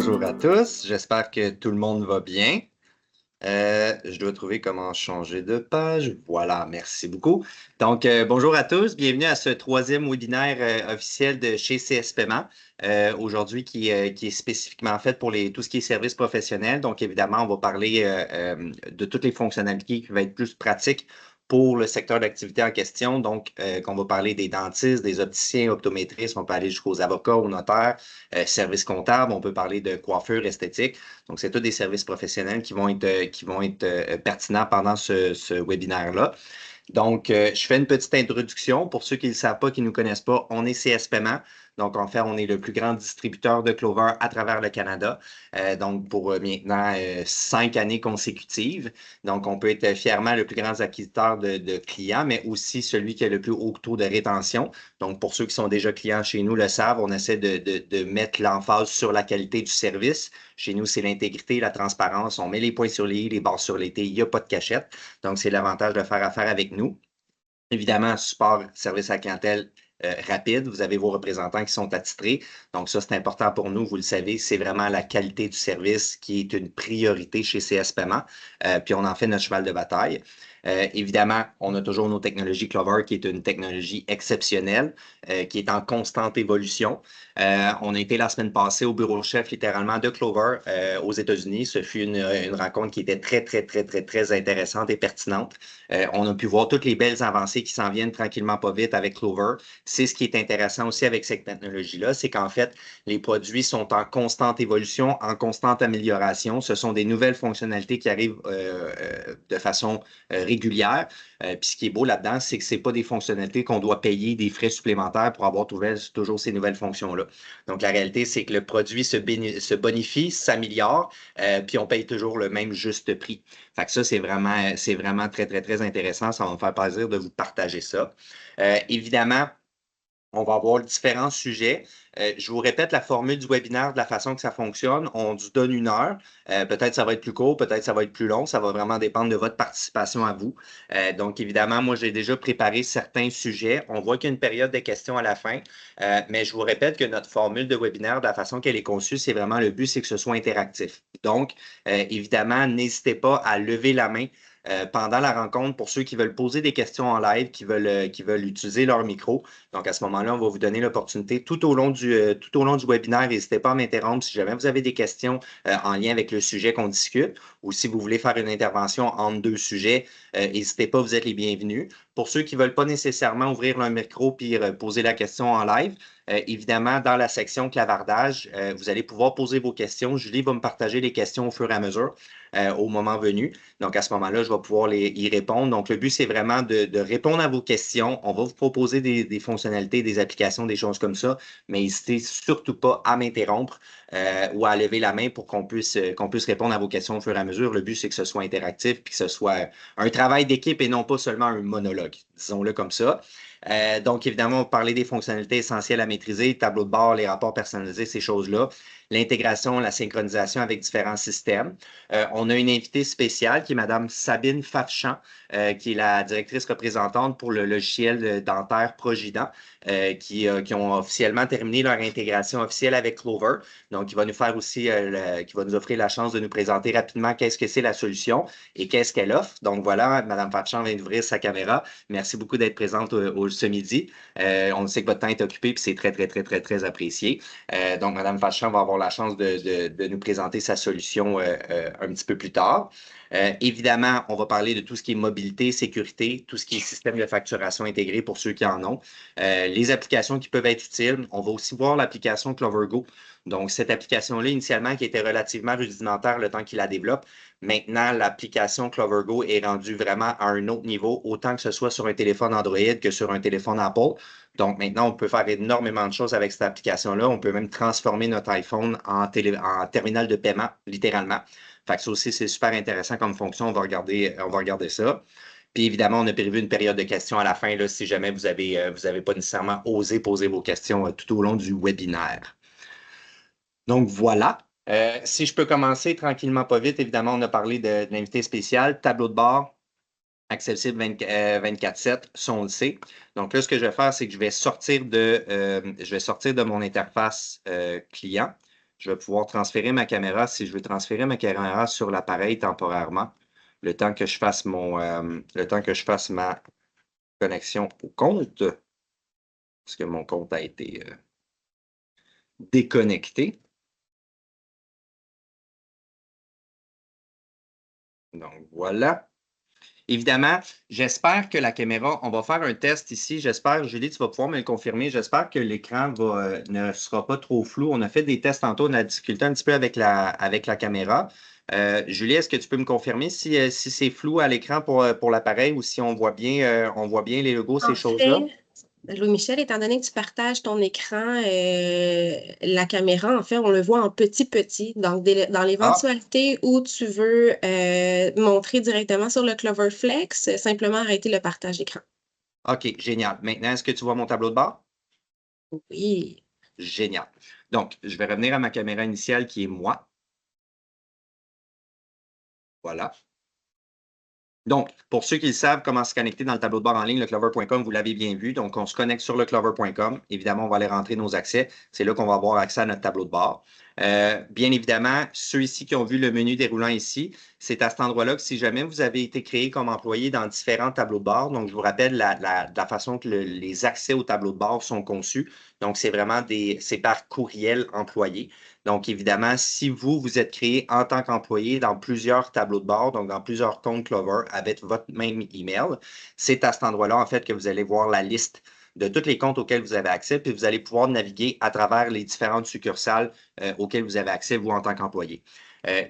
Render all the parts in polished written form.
Bonjour à tous, j'espère que tout le monde va bien. Je dois trouver comment changer de page. Voilà, merci beaucoup. Donc, bonjour à tous, bienvenue à ce troisième webinaire officiel de chez CS Paiement, aujourd'hui qui est spécifiquement fait pour tout ce qui est services professionnels. Donc, évidemment, on va parler de toutes les fonctionnalités qui vont être plus pratiques pour le secteur d'activité en question. Donc, qu'on va parler des dentistes, des opticiens, optométristes, on peut aller jusqu'aux avocats, aux notaires, services comptables, on peut parler de coiffure, esthétique. Donc, c'est tous des services professionnels qui vont être pertinents pendant ce webinaire-là. Donc, je fais une petite introduction. Pour ceux qui ne le savent pas, qui ne nous connaissent pas, on est CS Paiement. Donc, en fait, on est le plus grand distributeur de Clover à travers le Canada. Donc, pour maintenant 5 années consécutives. Donc, on peut être fièrement le plus grand acquisiteur de clients, mais aussi celui qui a le plus haut taux de rétention. Donc, pour ceux qui sont déjà clients chez nous le savent, on essaie de mettre l'emphase sur la qualité du service. Chez nous, c'est l'intégrité, la transparence. On met les points sur les i, les barres sur les t. Il n'y a pas de cachette. Donc, c'est l'avantage de faire affaire avec nous. Évidemment, support, service à la clientèle rapide. Vous avez vos représentants qui sont attitrés. Donc, ça, c'est important pour nous. Vous le savez, c'est vraiment la qualité du service qui est une priorité chez CS Paiement. Puis, on en fait notre cheval de bataille. Évidemment, on a toujours nos technologies Clover, qui est une technologie exceptionnelle, qui est en constante évolution. On a été la semaine passée au bureau chef, littéralement, de Clover aux États-Unis. Ce fut une rencontre qui était très, très, très, très, très intéressante et pertinente. On a pu voir toutes les belles avancées qui s'en viennent tranquillement pas vite avec Clover. C'est ce qui est intéressant aussi avec cette technologie-là, c'est qu'en fait, les produits sont en constante évolution, en constante amélioration. Ce sont des nouvelles fonctionnalités qui arrivent de façon régulière. Puis ce qui est beau là-dedans, c'est que ce n'est pas des fonctionnalités qu'on doit payer des frais supplémentaires pour avoir toujours ces nouvelles fonctions-là. Donc, la réalité, c'est que le produit se bonifie, s'améliore, puis on paye toujours le même juste prix. Fait que ça, c'est vraiment très, très, très intéressant. Ça va me faire plaisir de vous partager ça. Évidemment, on va avoir différents sujets. Je vous répète la formule du webinaire de la façon que ça fonctionne. On vous donne 1 heure. Peut-être ça va être plus court, peut-être ça va être plus long. Ça va vraiment dépendre de votre participation à vous. Donc, évidemment, moi, j'ai déjà préparé certains sujets. On voit qu'il y a une période de questions à la fin. Mais je vous répète que notre formule de webinaire, de la façon qu'elle est conçue, c'est vraiment le but, c'est que ce soit interactif. Donc, évidemment, n'hésitez pas à lever la main pendant la rencontre pour ceux qui veulent poser des questions en live, qui veulent utiliser leur micro. Donc, à ce moment-là, on va vous donner l'opportunité tout au long du webinaire. N'hésitez pas à m'interrompre si jamais vous avez des questions en lien avec le sujet qu'on discute ou si vous voulez faire une intervention entre deux sujets, n'hésitez pas, vous êtes les bienvenus. Pour ceux qui ne veulent pas nécessairement ouvrir leur micro puis poser la question en live, évidemment, dans la section clavardage, vous allez pouvoir poser vos questions. Julie va me partager les questions au fur et à mesure, au moment venu. Donc, à ce moment-là, je vais pouvoir y répondre. Donc, le but, c'est vraiment de répondre à vos questions. On va vous proposer des fonctionnalités, des applications, des choses comme ça, mais n'hésitez surtout pas à m'interrompre ou à lever la main pour qu'on puisse répondre à vos questions au fur et à mesure. Le but, c'est que ce soit interactif et que ce soit un travail d'équipe et non pas seulement un monologue, disons-le comme ça. Donc, évidemment, on va parler des fonctionnalités essentielles à maîtriser, tableau de bord, les rapports personnalisés, ces choses-là, l'intégration, la synchronisation avec différents systèmes. On a une invitée spéciale qui est Mme Sabine Fafchamp, qui est la directrice représentante pour le logiciel dentaire Progident, qui ont officiellement terminé leur intégration officielle avec Clover. Donc, il va nous faire aussi, qui va nous offrir la chance de nous présenter rapidement qu'est-ce que c'est la solution et qu'est-ce qu'elle offre. Donc, voilà, Mme Fafchamp vient d'ouvrir sa caméra. Merci beaucoup d'être présente ce midi. On sait que votre temps est occupé, puis c'est très, très, très, très, très apprécié. Donc, Mme Fafchamp va avoir la chance de nous présenter sa solution un petit peu plus tard. Évidemment, on va parler de tout ce qui est mobilité, sécurité, tout ce qui est système de facturation intégré pour ceux qui en ont. Les applications qui peuvent être utiles. On va aussi voir l'application CloverGo. Donc, cette application-là, initialement, qui était relativement rudimentaire le temps qu'il la développe, maintenant, l'application CloverGo est rendue vraiment à un autre niveau, autant que ce soit sur un téléphone Android que sur un téléphone Apple. Donc, maintenant, on peut faire énormément de choses avec cette application-là. On peut même transformer notre iPhone en terminal de paiement, littéralement. Fait que ça aussi, c'est super intéressant comme fonction. On va regarder ça. Puis évidemment, on a prévu une période de questions à la fin, là, si jamais vous avez pas nécessairement osé poser vos questions tout au long du webinaire. Donc voilà. Si je peux commencer tranquillement, pas vite, évidemment, on a parlé de l'invité spécial, tableau de bord, accessible 24/7, ça on le sait. Donc là, ce que je vais faire, c'est que je vais sortir de mon interface client. Je vais pouvoir transférer ma caméra si je veux transférer ma caméra sur l'appareil temporairement, le temps que je fasse ma connexion au compte, parce que mon compte a été déconnecté. Donc voilà. Évidemment, j'espère que la caméra, on va faire un test ici. J'espère, Julie, tu vas pouvoir me le confirmer. J'espère que l'écran ne sera pas trop flou. On a fait des tests tantôt, on a discuté un petit peu avec la caméra. Julie, est-ce que tu peux me confirmer si c'est flou à l'écran pour l'appareil ou si on voit bien les logos, ces En choses-là? fait, Louis-Michel, étant donné que tu partages ton écran, la caméra, en fait, on le voit en petit. Donc, dans Ah, l'éventualité où tu veux montrer directement sur le Cloverflex, simplement arrêter le partage d'écran. OK, génial. Maintenant, est-ce que tu vois mon tableau de bord? Oui. Génial. Donc, je vais revenir à ma caméra initiale qui est moi. Voilà. Donc, pour ceux qui le savent, comment se connecter dans le tableau de bord en ligne, le clover.com, vous l'avez bien vu. Donc, on se connecte sur le clover.com. Évidemment, on va aller rentrer nos accès. C'est là qu'on va avoir accès à notre tableau de bord. Bien évidemment, ceux ici qui ont vu le menu déroulant ici, c'est à cet endroit-là que si jamais vous avez été créé comme employé dans différents tableaux de bord, donc je vous rappelle la façon que les accès au tableau de bord sont conçus. Donc, c'est par courriel employé. Donc, évidemment, si vous êtes créé en tant qu'employé dans plusieurs tableaux de bord, donc dans plusieurs comptes Clover avec votre même email, c'est à cet endroit-là, en fait, que vous allez voir la liste de tous les comptes auxquels vous avez accès, puis vous allez pouvoir naviguer à travers les différentes succursales auxquelles vous avez accès, vous, en tant qu'employé.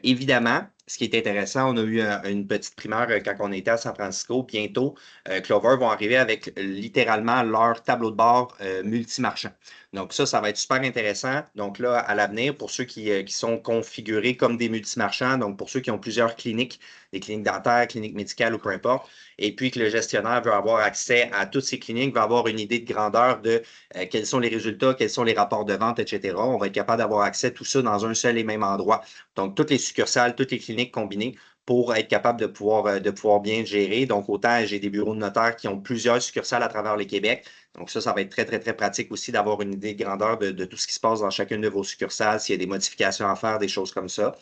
Évidemment, ce qui est intéressant, on a eu une petite primeur quand on était à San Francisco. Bientôt, Clover vont arriver avec littéralement leur tableau de bord multimarchand. Donc ça va être super intéressant. Donc là, à l'avenir, pour ceux qui sont configurés comme des multimarchands, donc pour ceux qui ont plusieurs cliniques, des cliniques dentaires, cliniques médicales ou peu importe, et puis que le gestionnaire veut avoir accès à toutes ces cliniques, va avoir une idée de grandeur de quels sont les résultats, quels sont les rapports de vente, etc. On va être capable d'avoir accès à tout ça dans un seul et même endroit. Donc, toutes les succursales, toutes les cliniques combinées pour être capable de pouvoir bien gérer. Donc, autant j'ai des bureaux de notaires qui ont plusieurs succursales à travers le Québec. Donc, ça va être très, très, très pratique aussi d'avoir une idée de grandeur de tout ce qui se passe dans chacune de vos succursales, s'il y a des modifications à faire, des choses comme ça.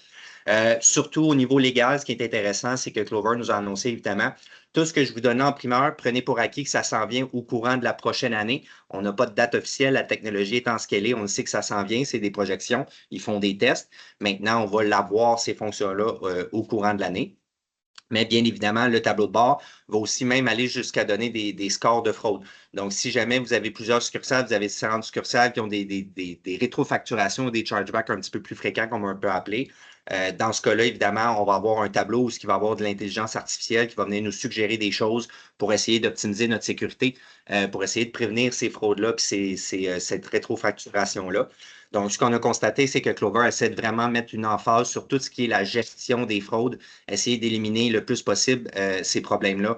Surtout au niveau légal, ce qui est intéressant, c'est que Clover nous a annoncé évidemment tout ce que je vous donnais en primeur, prenez pour acquis que ça s'en vient au courant de la prochaine année. On n'a pas de date officielle, la technologie étant ce qu'elle est, on sait que ça s'en vient, c'est des projections, ils font des tests. Maintenant, on va l'avoir, ces fonctions-là, au courant de l'année. Mais bien évidemment, le tableau de bord va aussi même aller jusqu'à donner des scores de fraude. Donc, si jamais vous avez plusieurs succursales, vous avez différentes succursales qui ont des rétrofacturations ou des chargebacks un petit peu plus fréquents, comme on peut appeler, dans ce cas-là, évidemment, on va avoir un tableau où il va y avoir de l'intelligence artificielle qui va venir nous suggérer des choses pour essayer d'optimiser notre sécurité, pour essayer de prévenir ces fraudes-là et cette rétrofacturation-là. Donc, ce qu'on a constaté, c'est que Clover essaie de vraiment mettre une emphase sur tout ce qui est la gestion des fraudes, essayer d'éliminer le plus possible ces problèmes-là,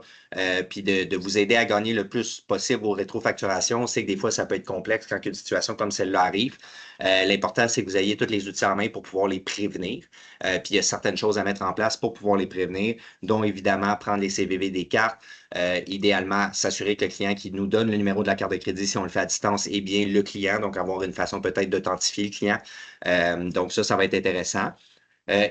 puis de vous aider à gagner le plus possible aux rétrofacturations. On sait que des fois, ça peut être complexe quand une situation comme celle-là arrive. L'important, c'est que vous ayez tous les outils en main pour pouvoir les prévenir. Puis il y a certaines choses à mettre en place pour pouvoir les prévenir, dont évidemment prendre les CVV des cartes. Idéalement, s'assurer que le client qui nous donne le numéro de la carte de crédit, si on le fait à distance, est bien le client, donc avoir une façon peut-être d'authentifier le client. Donc ça va être intéressant.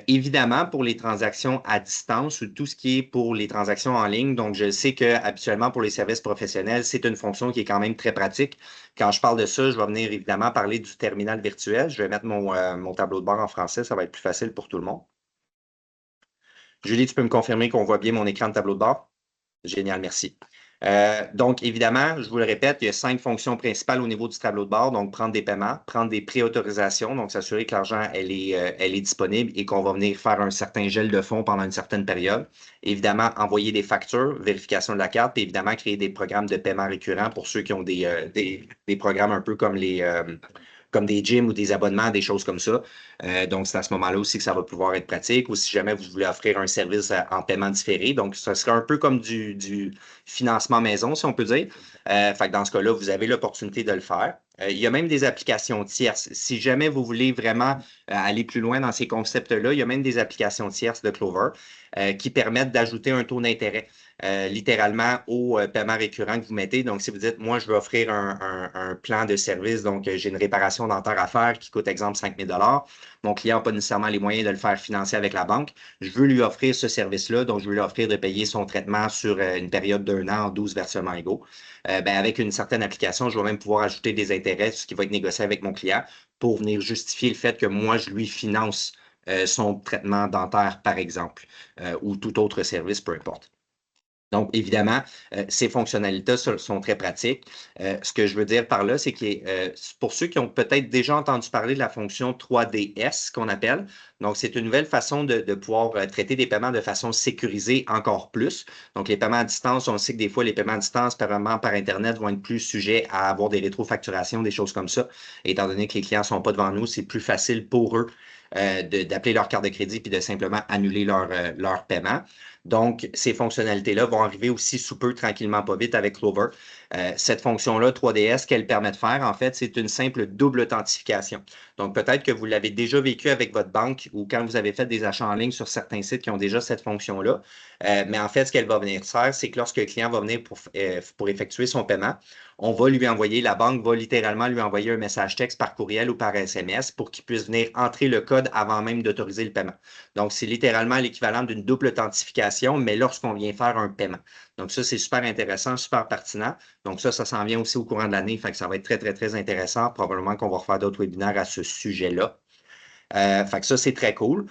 Évidemment, pour les transactions à distance ou tout ce qui est pour les transactions en ligne, donc je sais que habituellement pour les services professionnels, c'est une fonction qui est quand même très pratique. Quand je parle de ça, je vais venir évidemment parler du terminal virtuel. Je vais mettre mon tableau de bord en français, ça va être plus facile pour tout le monde. Julie, tu peux me confirmer qu'on voit bien mon écran de tableau de bord? Génial, merci. Donc, évidemment, je vous le répète, il y a 5 fonctions principales au niveau du tableau de bord. Donc, prendre des paiements, prendre des préautorisations, donc s'assurer que l'argent, elle est disponible et qu'on va venir faire un certain gel de fonds pendant une certaine période. Évidemment, envoyer des factures, vérification de la carte, puis évidemment, créer des programmes de paiement récurrents pour ceux qui ont des programmes un peu comme des gyms ou des abonnements, des choses comme ça. Donc, c'est à ce moment-là aussi que ça va pouvoir être pratique. Ou si jamais vous voulez offrir un service en paiement différé, donc ça serait un peu comme du financement maison, si on peut dire. Fait que dans ce cas-là, vous avez l'opportunité de le faire. Il y a même des applications tierces. Si jamais vous voulez vraiment aller plus loin dans ces concepts-là, il y a même des applications tierces de Clover qui permettent d'ajouter un taux d'intérêt. littéralement au paiement récurrent que vous mettez. Donc, si vous dites, moi, je veux offrir un plan de service, donc j'ai une réparation dentaire à faire qui coûte, exemple, 5 000 mon client n'a pas nécessairement les moyens de le faire financer avec la banque. Je veux lui offrir ce service-là, donc je veux lui offrir de payer son traitement sur une période d'un an en 12 versements égaux. Avec une certaine application, je vais même pouvoir ajouter des intérêts, ce qui va être négocié avec mon client pour venir justifier le fait que moi, je lui finance son traitement dentaire, par exemple, ou tout autre service, peu importe. Donc, évidemment, ces fonctionnalités sont très pratiques. Ce que je veux dire par là, c'est que pour ceux qui ont peut-être déjà entendu parler de la fonction 3DS qu'on appelle, donc c'est une nouvelle façon de pouvoir traiter des paiements de façon sécurisée encore plus. Donc, les paiements à distance, on sait que des fois, les paiements à distance, paiements par Internet vont être plus sujets à avoir des rétrofacturations, des choses comme ça. Et étant donné que les clients ne sont pas devant nous, c'est plus facile pour eux d'appeler leur carte de crédit puis de simplement annuler leur paiement. Donc, ces fonctionnalités-là vont arriver aussi sous peu, tranquillement, pas vite avec Clover. Cette fonction-là, 3DS, qu'elle permet de faire, en fait, c'est une simple double authentification. Donc, peut-être que vous l'avez déjà vécu avec votre banque ou quand vous avez fait des achats en ligne sur certains sites qui ont déjà cette fonction-là. Mais en fait, ce qu'elle va venir faire, c'est que lorsque le client va venir pour effectuer son paiement, on va lui envoyer, la banque va littéralement lui envoyer un message texte par courriel ou par SMS pour qu'il puisse venir entrer le code avant même d'autoriser le paiement. Donc, c'est littéralement l'équivalent d'une double authentification, mais lorsqu'on vient faire un paiement. Donc, ça, c'est super intéressant, super pertinent. Donc, ça s'en vient aussi au courant de l'année. Fait que ça va être très, très, très intéressant. Probablement qu'on va refaire d'autres webinaires à ce sujet-là. Fait que ça, c'est très cool.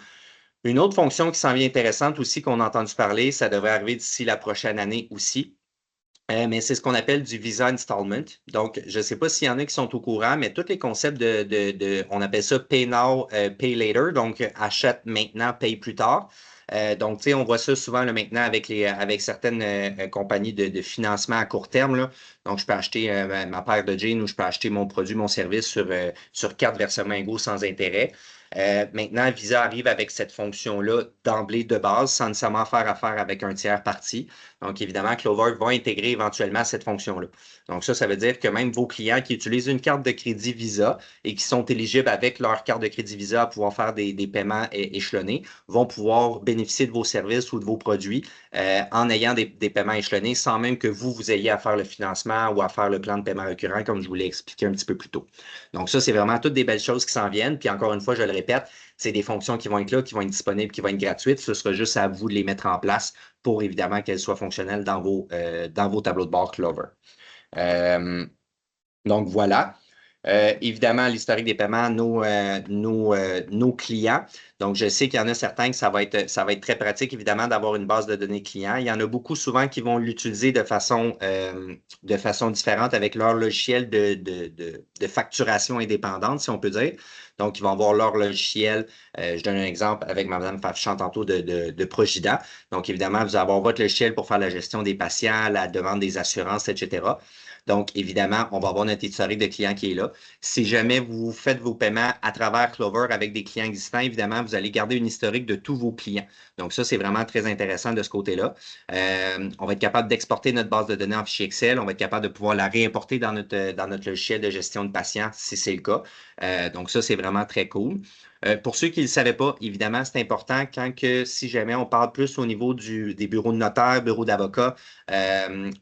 Une autre fonction qui s'en vient intéressante aussi, qu'on a entendu parler, ça devrait arriver d'ici la prochaine année aussi. Mais c'est ce qu'on appelle du Visa Installment. Donc, je ne sais pas s'il y en a qui sont au courant, mais tous les concepts on appelle ça Pay Now, Pay Later. Donc, achète maintenant, paye plus tard. Donc, tu sais, on voit ça souvent là, maintenant avec certaines compagnies de financement à court terme. Là. Donc, je peux acheter ma paire de jeans ou je peux acheter mon produit, mon service sur carte versement égaux sans intérêt. Maintenant, Visa arrive avec cette fonction-là d'emblée de base, sans nécessairement faire affaire avec un tiers parti. Donc, évidemment, Clover va intégrer éventuellement cette fonction-là. Donc, ça veut dire que même vos clients qui utilisent une carte de crédit Visa et qui sont éligibles avec leur carte de crédit Visa à pouvoir faire des paiements échelonnés vont pouvoir bénéficier de vos services ou de vos produits en ayant des paiements échelonnés sans même que vous ayez à faire le financement ou à faire le plan de paiement récurrent, comme je vous l'ai expliqué un petit peu plus tôt. Donc, ça, c'est vraiment toutes des belles choses qui s'en viennent. Puis encore une fois, je le répète, c'est des fonctions qui vont être là, qui vont être disponibles, qui vont être gratuites. Ce sera juste à vous de les mettre en place pour évidemment qu'elles soient fonctionnelles dans vos tableaux de bord Clover. Donc voilà. Évidemment, l'historique des paiements, nos clients. Donc, je sais qu'il y en a certains que ça va être très pratique, évidemment, d'avoir une base de données clients. Il y en a beaucoup souvent qui vont l'utiliser de façon différente avec leur logiciel de facturation indépendante, si on peut dire. Donc, ils vont avoir leur logiciel. Je donne un exemple avec Mme Farchant tantôt de Progida. Donc, évidemment, vous allez avoir votre logiciel pour faire la gestion des patients, la demande des assurances, etc. Donc, évidemment, on va avoir notre historique de clients qui est là. Si jamais vous faites vos paiements à travers Clover avec des clients existants, évidemment, vous allez garder une historique de tous vos clients. Donc, ça, c'est vraiment très intéressant de ce côté-là. On va être capable d'exporter notre base de données en fichier Excel. On va être capable de pouvoir la réimporter dans notre logiciel de gestion de patients, si c'est le cas. Donc, ça, c'est vraiment très cool. Pour ceux qui ne le savaient pas, évidemment, c'est important si jamais on parle plus au niveau des bureaux de notaire, bureaux d'avocats,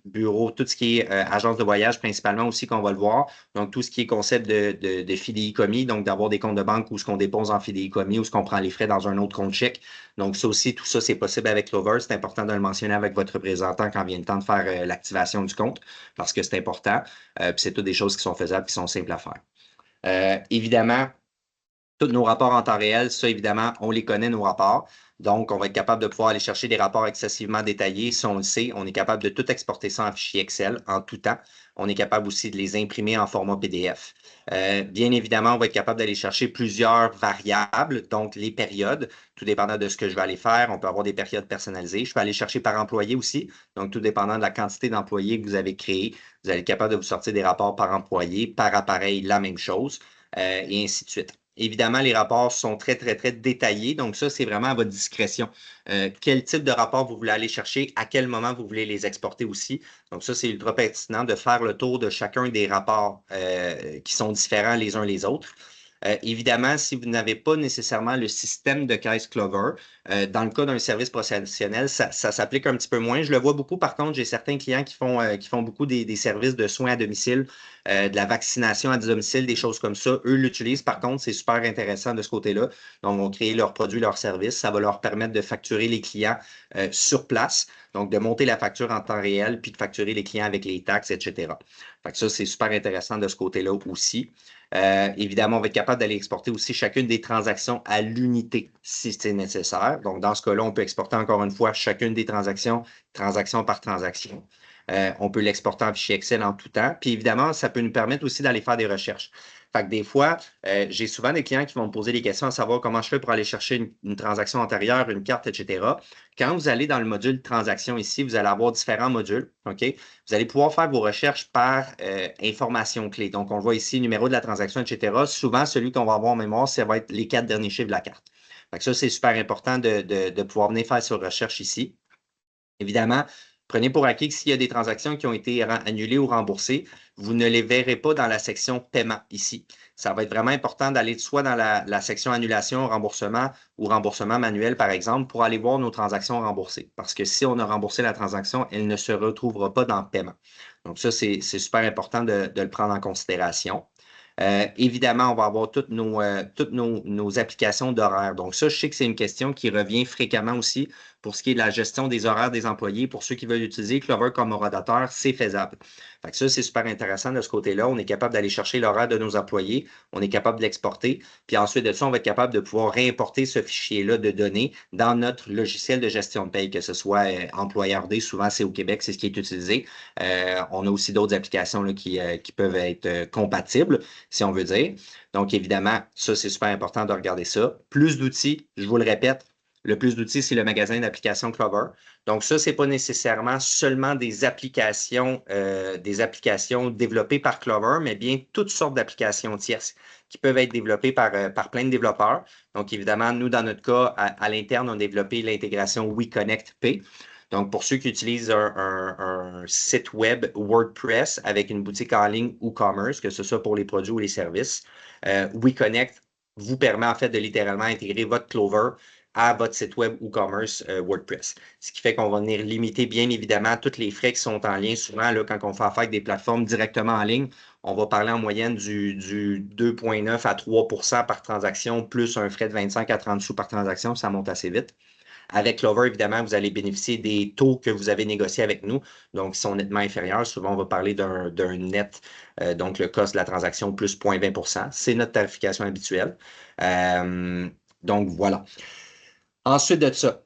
bureaux, tout ce qui est agence de voyage principalement aussi qu'on va le voir. Donc, tout ce qui est concept de fidéicommis, donc d'avoir des comptes de banque où ce qu'on dépose en fidéicommis ou ce qu'on prend les frais dans un autre compte chèque. Donc, ça aussi, tout ça, c'est possible avec Clover. C'est important de le mentionner avec votre représentant quand vient le temps de faire l'activation du compte parce que c'est important. Puis c'est toutes des choses qui sont faisables, qui sont simples à faire. Évidemment, tous nos rapports en temps réel, ça, évidemment, on les connaît, nos rapports. Donc, on va être capable de pouvoir aller chercher des rapports excessivement détaillés. Si on le sait, on est capable de tout exporter ça en fichier Excel en tout temps. On est capable aussi de les imprimer en format PDF. Bien évidemment, on va être capable d'aller chercher plusieurs variables, donc les périodes, tout dépendant de ce que je vais aller faire. On peut avoir des périodes personnalisées. Je peux aller chercher par employé aussi, donc tout dépendant de la quantité d'employés que vous avez créé, vous allez être capable de vous sortir des rapports par employé, par appareil, la même chose, et ainsi de suite. Évidemment, les rapports sont très, très, très détaillés. Donc, ça, c'est vraiment à votre discrétion. Quel type de rapport vous voulez aller chercher, à quel moment vous voulez les exporter aussi. Donc, ça, c'est ultra pertinent de faire le tour de chacun des rapports qui sont différents les uns les autres. Évidemment, si vous n'avez pas nécessairement le système de caisse Clover, dans le cas d'un service professionnel, ça s'applique un petit peu moins. Je le vois beaucoup, par contre, j'ai certains clients qui font beaucoup des services de soins à domicile, de la vaccination à domicile, des choses comme ça. Eux l'utilisent, par contre, c'est super intéressant de ce côté-là. Donc, ils vont créer leurs produits, leurs services. Ça va leur permettre de facturer les clients sur place, donc de monter la facture en temps réel, puis de facturer les clients avec les taxes, etc. Fait que ça, c'est super intéressant de ce côté-là aussi. Évidemment, on va être capable d'aller exporter aussi chacune des transactions à l'unité si c'est nécessaire. Donc, dans ce cas-là, on peut exporter encore une fois chacune des transactions, transaction par transaction. On peut l'exporter en fichier Excel en tout temps. Puis évidemment, ça peut nous permettre aussi d'aller faire des recherches. Fait que des fois, j'ai souvent des clients qui vont me poser des questions à savoir comment je fais pour aller chercher une transaction antérieure, une carte, etc. Quand vous allez dans le module transaction ici, vous allez avoir différents modules. OK? Vous allez pouvoir faire vos recherches par information clé. Donc, on voit ici numéro de la transaction, etc. Souvent, celui qu'on va avoir en mémoire, ça va être les 4 derniers chiffres de la carte. Fait que ça, c'est super important de pouvoir venir faire sur recherche ici. Évidemment, prenez pour acquis que s'il y a des transactions qui ont été annulées ou remboursées, vous ne les verrez pas dans la section paiement ici. Ça va être vraiment important d'aller soit dans la section annulation, remboursement ou remboursement manuel, par exemple, pour aller voir nos transactions remboursées. Parce que si on a remboursé la transaction, elle ne se retrouvera pas dans le paiement. Donc, ça, c'est super important de le prendre en considération. Évidemment, on va avoir toutes nos applications d'horaire. Donc, ça, je sais que c'est une question qui revient fréquemment aussi pour ce qui est de la gestion des horaires des employés. Pour ceux qui veulent utiliser Clover comme rodateur, c'est faisable. Fait que ça, c'est super intéressant de ce côté-là. On est capable d'aller chercher l'horaire de nos employés. On est capable de l'exporter. Puis ensuite de ça, on va être capable de pouvoir réimporter ce fichier-là de données dans notre logiciel de gestion de paye, que ce soit Employeur D, souvent c'est au Québec, c'est ce qui est utilisé. On a aussi d'autres applications là, qui peuvent être compatibles, si on veut dire. Donc, évidemment, ça, c'est super important de regarder ça. Plus d'outils, je vous le répète, le plus d'outils, c'est le magasin d'applications Clover. Donc, ça, ce n'est pas nécessairement seulement des applications développées par Clover, mais bien toutes sortes d'applications tierces qui peuvent être développées par plein de développeurs. Donc, évidemment, nous, dans notre cas, à l'interne, on a développé l'intégration WeConnect Pay. Donc, pour ceux qui utilisent un site web WordPress avec une boutique en ligne ou commerce, que ce soit pour les produits ou les services, WeConnect vous permet en fait de littéralement intégrer votre Clover à votre site web ou commerce WordPress. Ce qui fait qu'on va venir limiter bien évidemment tous les frais qui sont en lien. Souvent, là, quand on fait affaire avec des plateformes directement en ligne, on va parler en moyenne du 2,9 à 3 par transaction, plus un frais de 25 à 30 sous par transaction. Ça monte assez vite. Avec Clover, évidemment, vous allez bénéficier des taux que vous avez négociés avec nous. Donc, ils sont nettement inférieurs. Souvent, on va parler d'un net, donc le cost de la transaction plus 0,20 C'est notre tarification habituelle. Donc, voilà. Ensuite de ça,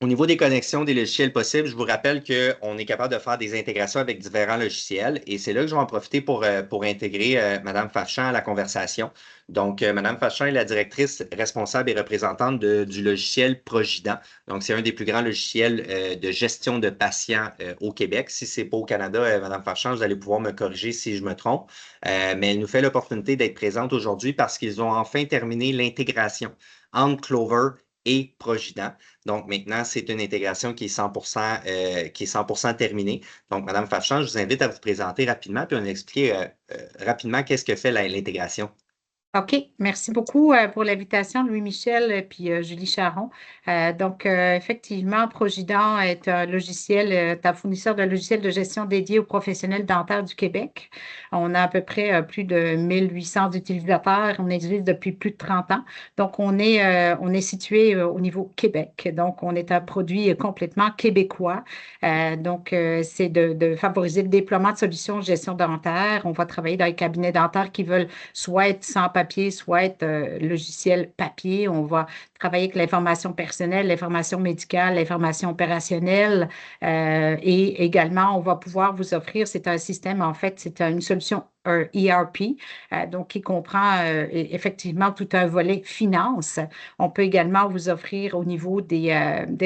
au niveau des connexions des logiciels possibles, je vous rappelle qu'on est capable de faire des intégrations avec différents logiciels et c'est là que je vais en profiter pour intégrer Mme Fachan à la conversation. Donc, Mme Fachan est la directrice responsable et représentante du logiciel Progident. Donc, c'est un des plus grands logiciels de gestion de patients au Québec. Si ce n'est pas au Canada, Mme Fachan, vous allez pouvoir me corriger si je me trompe. Mais elle nous fait l'opportunité d'être présente aujourd'hui parce qu'ils ont enfin terminé l'intégration entre Clover et Progident. Donc, maintenant, c'est une intégration qui est 100% terminée. Donc, Mme Fachan, je vous invite à vous présenter rapidement, puis on va expliquer rapidement qu'est-ce que fait l'intégration. OK, merci beaucoup pour l'invitation, Louis-Michel et puis Julie Charon. Effectivement, Progident est un logiciel, un fournisseur de logiciels de gestion dédié aux professionnels dentaires du Québec. On a à peu près plus de 1800 utilisateurs. On existe depuis plus de 30 ans. Donc, on est situé au niveau Québec. Donc, on est un produit complètement québécois. C'est de favoriser le déploiement de solutions de gestion dentaire. On va travailler dans les cabinets dentaires qui veulent soit être sans papier, soit être logiciel papier. On va travailler avec l'information personnelle, l'information médicale, l'information opérationnelle et également, on va pouvoir vous offrir, c'est un système, en fait, c'est une solution un ERP, donc qui comprend effectivement tout un volet finance. On peut également vous offrir au niveau des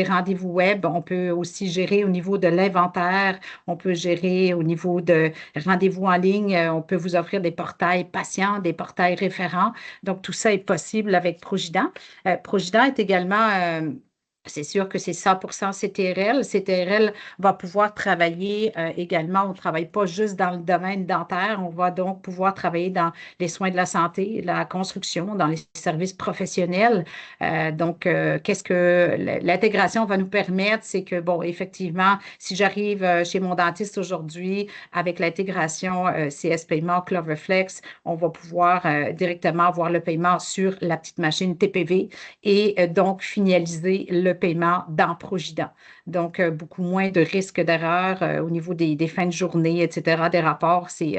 rendez-vous web, on peut aussi gérer au niveau de l'inventaire, on peut gérer au niveau de rendez-vous en ligne, on peut vous offrir des portails patients, des portails référents. Donc, tout ça est possible avec Progident. Progident est également C'est sûr que c'est 100% CTRL. CTRL va pouvoir travailler également. On ne travaille pas juste dans le domaine dentaire. On va donc pouvoir travailler dans les soins de la santé, la construction, dans les services professionnels. Qu'est-ce que l'intégration va nous permettre? C'est que, bon, effectivement, si j'arrive chez mon dentiste aujourd'hui avec l'intégration CS Paiement, Cloverflex, on va pouvoir directement avoir le paiement sur la petite machine TPV et donc finaliser le paiement dans Progidan. Donc, beaucoup moins de risques d'erreur au niveau des fins de journée, etc., des rapports. C'est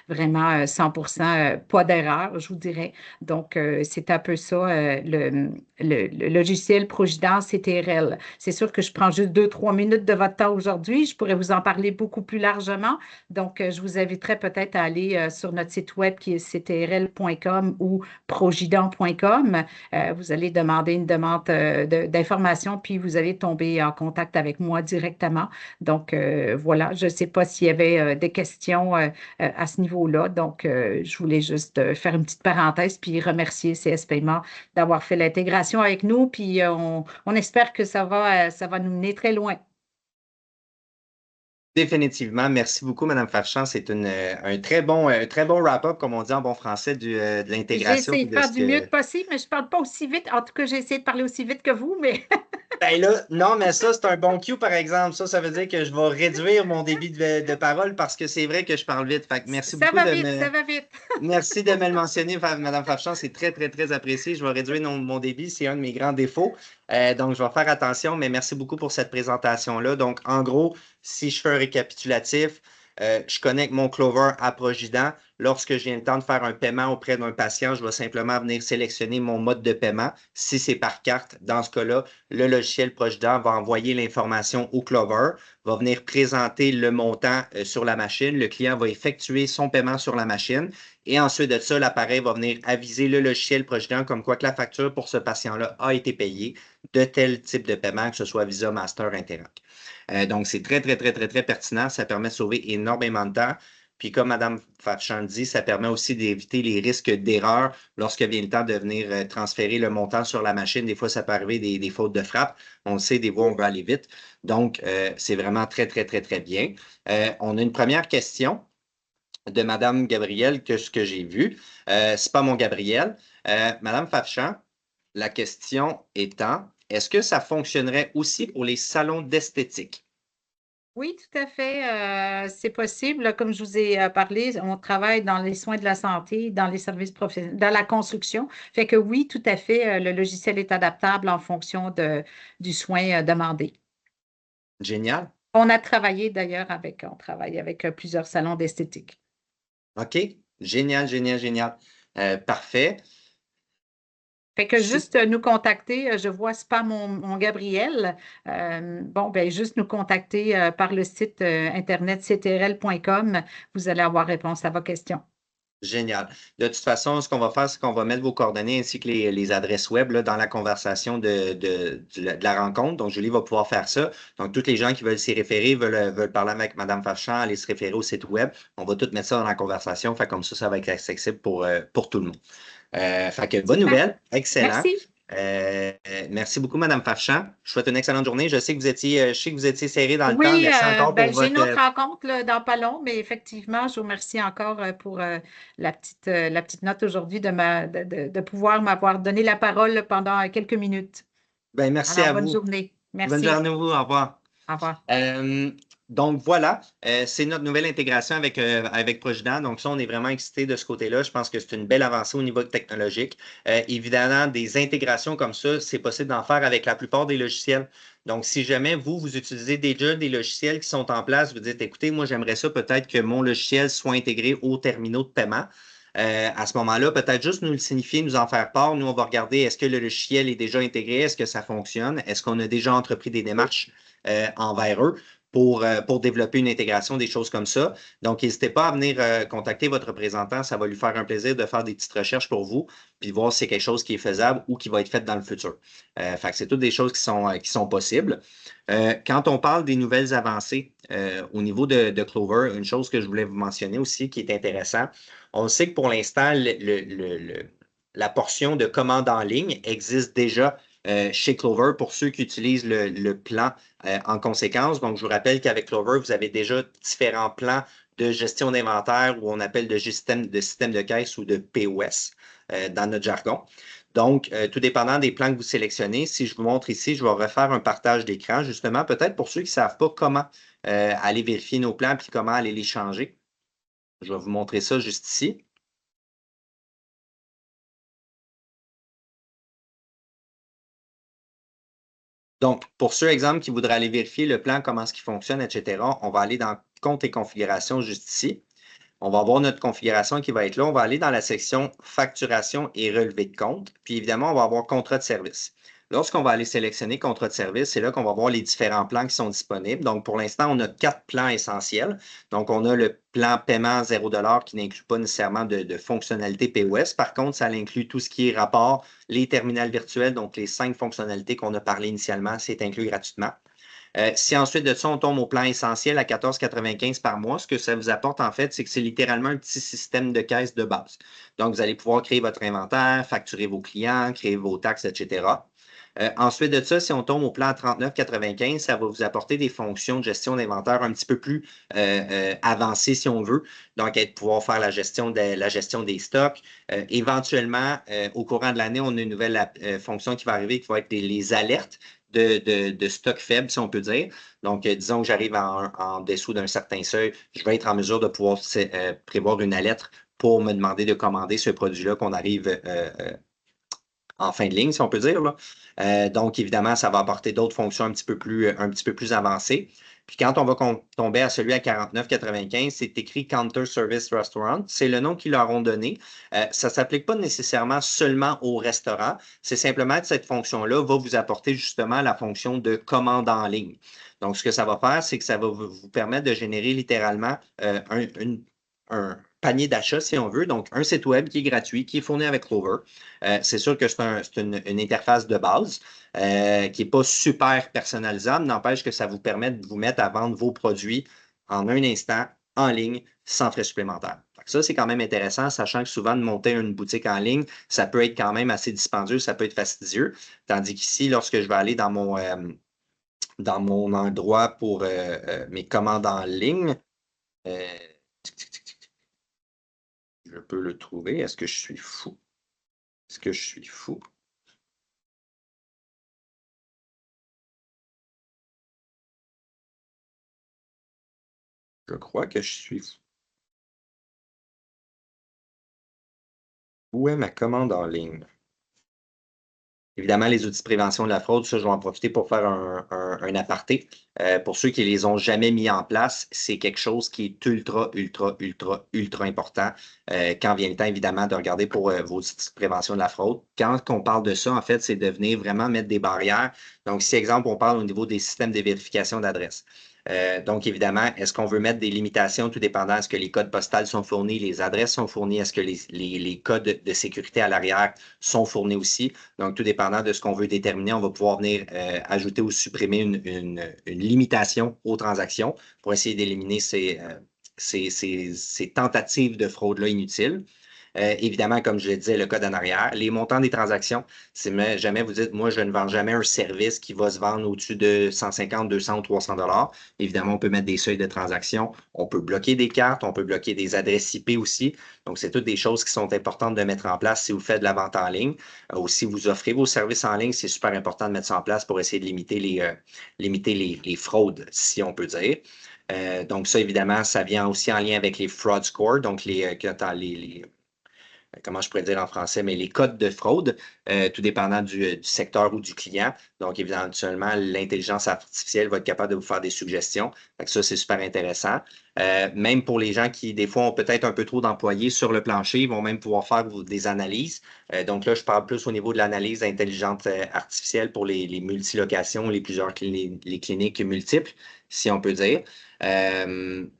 vraiment 100% pas d'erreur, je vous dirais. Donc, c'est un peu ça, le logiciel Progidan CTRL. C'est sûr que je prends juste 2-3 minutes de votre temps aujourd'hui. Je pourrais vous en parler beaucoup plus largement. Donc, je vous inviterais peut-être à aller sur notre site web qui est ctrl.com ou progidan.com. Vous allez demander une demande d'information, puis vous allez tomber en contact avec moi directement. Donc, voilà, je ne sais pas s'il y avait des questions à ce niveau-là. Donc, je voulais juste faire une petite parenthèse, puis remercier CS Paiement d'avoir fait l'intégration avec nous. Puis, on espère que ça va nous mener très loin. Définitivement. Merci beaucoup, Mme Farchant. C'est un très bon wrap-up, comme on dit en bon français, de J'ai l'intégration. essayé de faire du mieux que possible, mais je ne parle pas aussi vite. En tout cas, j'ai essayé de parler aussi vite que vous, mais Ben là, non, mais ça, c'est un bon cue, par exemple. Ça veut dire que je vais réduire mon débit de parole parce que c'est vrai que je parle vite. Fait que merci ça beaucoup va vite, ça va vite. Merci de me le mentionner, Mme Farchant. C'est très, très, très apprécié. Je vais réduire mon débit. C'est un de mes grands défauts. Donc, je vais faire attention, mais merci beaucoup pour cette présentation-là. Donc, en gros, si je fais un récapitulatif, je connecte mon Clover à Progidan. Lorsque j'ai le temps de faire un paiement auprès d'un patient, je vais simplement venir sélectionner mon mode de paiement. Si c'est par carte, dans ce cas-là, le logiciel Progidan va envoyer l'information au Clover, va venir présenter le montant sur la machine. Le client va effectuer son paiement sur la machine. Et ensuite de ça, l'appareil va venir aviser le logiciel Progidan comme quoi que la facture pour ce patient-là a été payée de tel type de paiement, que ce soit Visa, Master, Interac. Donc, c'est très, très, très, très, très pertinent. Ça permet de sauver énormément de temps. Puis, comme Mme Farchant dit, ça permet aussi d'éviter les risques d'erreur lorsque vient le temps de venir transférer le montant sur la machine. Des fois, ça peut arriver des fautes de frappe. On le sait, des fois, on veut aller vite. Donc, c'est vraiment très, très, très, très bien. On a une première question de Mme Gabrielle que ce que j'ai vu. C'est pas mon Gabriel. Mme Farchant, la question étant, est-ce que ça fonctionnerait aussi pour les salons d'esthétique? Oui, tout à fait. C'est possible. Comme je vous ai parlé, on travaille dans les soins de la santé, dans les services professionnels, dans la construction. Fait que oui, tout à fait, le logiciel est adaptable en fonction du soin demandé. Génial. On a travaillé d'ailleurs on travaille avec plusieurs salons d'esthétique. OK. Génial, génial, génial. Parfait. Fait que juste nous contacter, je vois, c'est pas mon Gabriel. Ben juste nous contacter par le site internet ctrl.com. Vous allez avoir réponse à vos questions. Génial. De toute façon, ce qu'on va faire, c'est qu'on va mettre vos coordonnées ainsi que les adresses web là, dans la conversation de la rencontre. Donc, Julie va pouvoir faire ça. Donc, tous les gens qui veulent s'y référer, veulent parler avec Mme Farchant, aller se référer au site web. On va tout mettre ça dans la conversation. Fait comme ça va être accessible pour tout le monde. Fait que bonne nouvelle. Excellent. Merci. Merci beaucoup, Mme Farchant. Je vous souhaite une excellente journée. Je sais que vous étiez serré dans le temps. Oui, Merci encore pour j'ai une autre votre. rencontre là, dans pas long, mais effectivement, je vous remercie encore pour la petite note aujourd'hui de pouvoir m'avoir donné la parole pendant quelques minutes. Ben, merci Alors, à bonne vous. journée. Bonne Merci. journée à vous. Au revoir. Au revoir. Donc voilà, c'est notre nouvelle intégration avec Progidan. Donc ça, on est vraiment excités de ce côté-là. Je pense que c'est une belle avancée au niveau technologique. Évidemment, des intégrations comme ça, c'est possible d'en faire avec la plupart des logiciels. Donc, si jamais vous utilisez déjà des logiciels qui sont en place, vous dites, écoutez, moi, j'aimerais ça peut-être que mon logiciel soit intégré aux terminaux de paiement. À ce moment-là, peut-être juste nous le signifier, nous en faire part. Nous, on va regarder est-ce que le logiciel est déjà intégré, est-ce que ça fonctionne, est-ce qu'on a déjà entrepris des démarches envers eux pour développer une intégration, des choses comme ça. Donc, n'hésitez pas à venir contacter votre représentant. Ça va lui faire un plaisir de faire des petites recherches pour vous, puis de voir si c'est quelque chose qui est faisable ou qui va être fait dans le futur. Fait que c'est toutes des choses qui sont possibles. Quand on parle des nouvelles avancées au niveau de Clover, une chose que je voulais vous mentionner aussi qui est intéressant, on sait que pour l'instant, la portion de commande en ligne existe déjà chez Clover pour ceux qui utilisent le plan en conséquence. Donc, je vous rappelle qu'avec Clover, vous avez déjà différents plans de gestion d'inventaire ou on appelle de système de caisse ou de POS dans notre jargon. Donc, tout dépendant des plans que vous sélectionnez, si je vous montre ici, je vais refaire un partage d'écran, justement, peut-être pour ceux qui ne savent pas comment aller vérifier nos plans puis comment aller les changer. Je vais vous montrer ça juste ici. Donc, pour ceux, exemple, qui voudraient aller vérifier le plan, comment est-ce qu'il fonctionne, etc., on va aller dans Compte et configuration juste ici. On va avoir notre configuration qui va être là. On va aller dans la section Facturation et relevé de compte. Puis évidemment, on va avoir Contrat de service. Lorsqu'on va aller sélectionner Contrat de service, c'est là qu'on va voir les différents plans qui sont disponibles. Donc, pour l'instant, on a 4 plans essentiels. Donc, on a le plan paiement 0 $ qui n'inclut pas nécessairement de fonctionnalité POS. Par contre, ça inclut tout ce qui est rapport, les terminals virtuels, donc les 5 fonctionnalités qu'on a parlé initialement, c'est inclus gratuitement. Si ensuite de ça, on tombe au plan essentiel à 14,95 par mois, ce que ça vous apporte, en fait, c'est que c'est littéralement un petit système de caisse de base. Donc, vous allez pouvoir créer votre inventaire, facturer vos clients, créer vos taxes, etc. Ensuite de ça, si on tombe au plan 39,95, ça va vous apporter des fonctions de gestion d'inventaire un petit peu plus avancées, si on veut. Donc, pouvoir faire la gestion des stocks. Éventuellement, au courant de l'année, on a une nouvelle fonction qui va arriver, qui va être les alertes de stock faible, si on peut dire. Donc, disons que j'arrive en dessous d'un certain seuil, je vais être en mesure de pouvoir prévoir une alerte pour me demander de commander ce produit-là qu'on arrive en fin de ligne, si on peut dire, là. Donc, évidemment, ça va apporter d'autres fonctions un petit peu plus avancées. Puis quand on va tomber à celui à 49,95, c'est écrit Counter Service Restaurant. C'est le nom qu'ils leur ont donné. Ça ne s'applique pas nécessairement seulement au restaurant. C'est simplement que cette fonction-là va vous apporter justement la fonction de commande en ligne. Donc, ce que ça va faire, c'est que ça va vous permettre de générer littéralement un panier d'achat, si on veut. Donc, un site web qui est gratuit, qui est fourni avec Clover. C'est sûr que c'est une interface de base qui n'est pas super personnalisable, n'empêche que ça vous permet de vous mettre à vendre vos produits en un instant, en ligne, sans frais supplémentaires. Ça, c'est quand même intéressant, sachant que souvent, de monter une boutique en ligne, ça peut être quand même assez dispendieux, ça peut être fastidieux. Tandis qu'ici, lorsque je vais aller dans mon endroit pour mes commandes en ligne, je peux le trouver. Est-ce que je suis fou? Est-ce que je suis fou? Je crois que je suis fou. Où est ma commande en ligne? Évidemment, les outils de prévention de la fraude, ça, je vais en profiter pour faire un aparté. Pour ceux qui ne les ont jamais mis en place, c'est quelque chose qui est ultra, ultra, ultra, ultra important quand vient le temps, évidemment, de regarder pour vos outils de prévention de la fraude. Quand on parle de ça, en fait, c'est de venir vraiment mettre des barrières. Donc, si, exemple, on parle au niveau des systèmes de vérification d'adresse. Donc, évidemment, est-ce qu'on veut mettre des limitations tout dépendant? Est-ce que les codes postales sont fournis, les adresses sont fournies? Est-ce que les codes de sécurité à l'arrière sont fournis aussi? Donc, tout dépendant de ce qu'on veut déterminer, on va pouvoir venir ajouter ou supprimer une limitation aux transactions pour essayer d'éliminer ces tentatives de fraude-là inutiles. Évidemment, comme je le disais, le code en arrière. Les montants des transactions, si jamais vous dites, moi, je ne vends jamais un service qui va se vendre au-dessus de 150, 200 ou 300 $. Évidemment, on peut mettre des seuils de transactions. On peut bloquer des cartes. On peut bloquer des adresses IP aussi. Donc, c'est toutes des choses qui sont importantes de mettre en place si vous faites de la vente en ligne. Ou si vous offrez vos services en ligne, c'est super important de mettre ça en place pour essayer de limiter les fraudes, si on peut dire. Donc, ça, évidemment, ça vient aussi en lien avec les fraud scores, donc comment je pourrais dire en français, mais les codes de fraude, tout dépendant du secteur ou du client. Donc, éventuellement, l'intelligence artificielle va être capable de vous faire des suggestions. Donc, ça, c'est super intéressant. Même pour les gens qui, des fois, ont peut-être un peu trop d'employés sur le plancher, ils vont même pouvoir faire des analyses. Donc là, je parle plus au niveau de l'analyse intelligente artificielle pour les multilocations, les cliniques multiples, si on peut dire.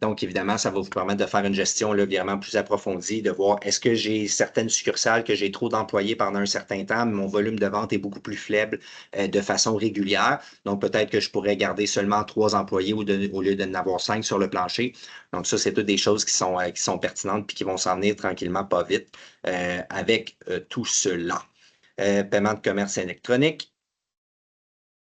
Donc, évidemment, ça va vous permettre de faire une gestion là, vraiment plus approfondie, de voir est-ce que j'ai certaines succursales que j'ai trop d'employés pendant un certain temps, mais mon volume de vente est beaucoup plus faible de façon régulière. Donc, peut-être que je pourrais garder seulement 3 employés au lieu d'en avoir 5 sur le plancher. Donc, ça, c'est toutes des choses qui sont pertinentes puis qui vont s'en venir tranquillement, pas vite, avec tout cela. Paiement de commerce électronique.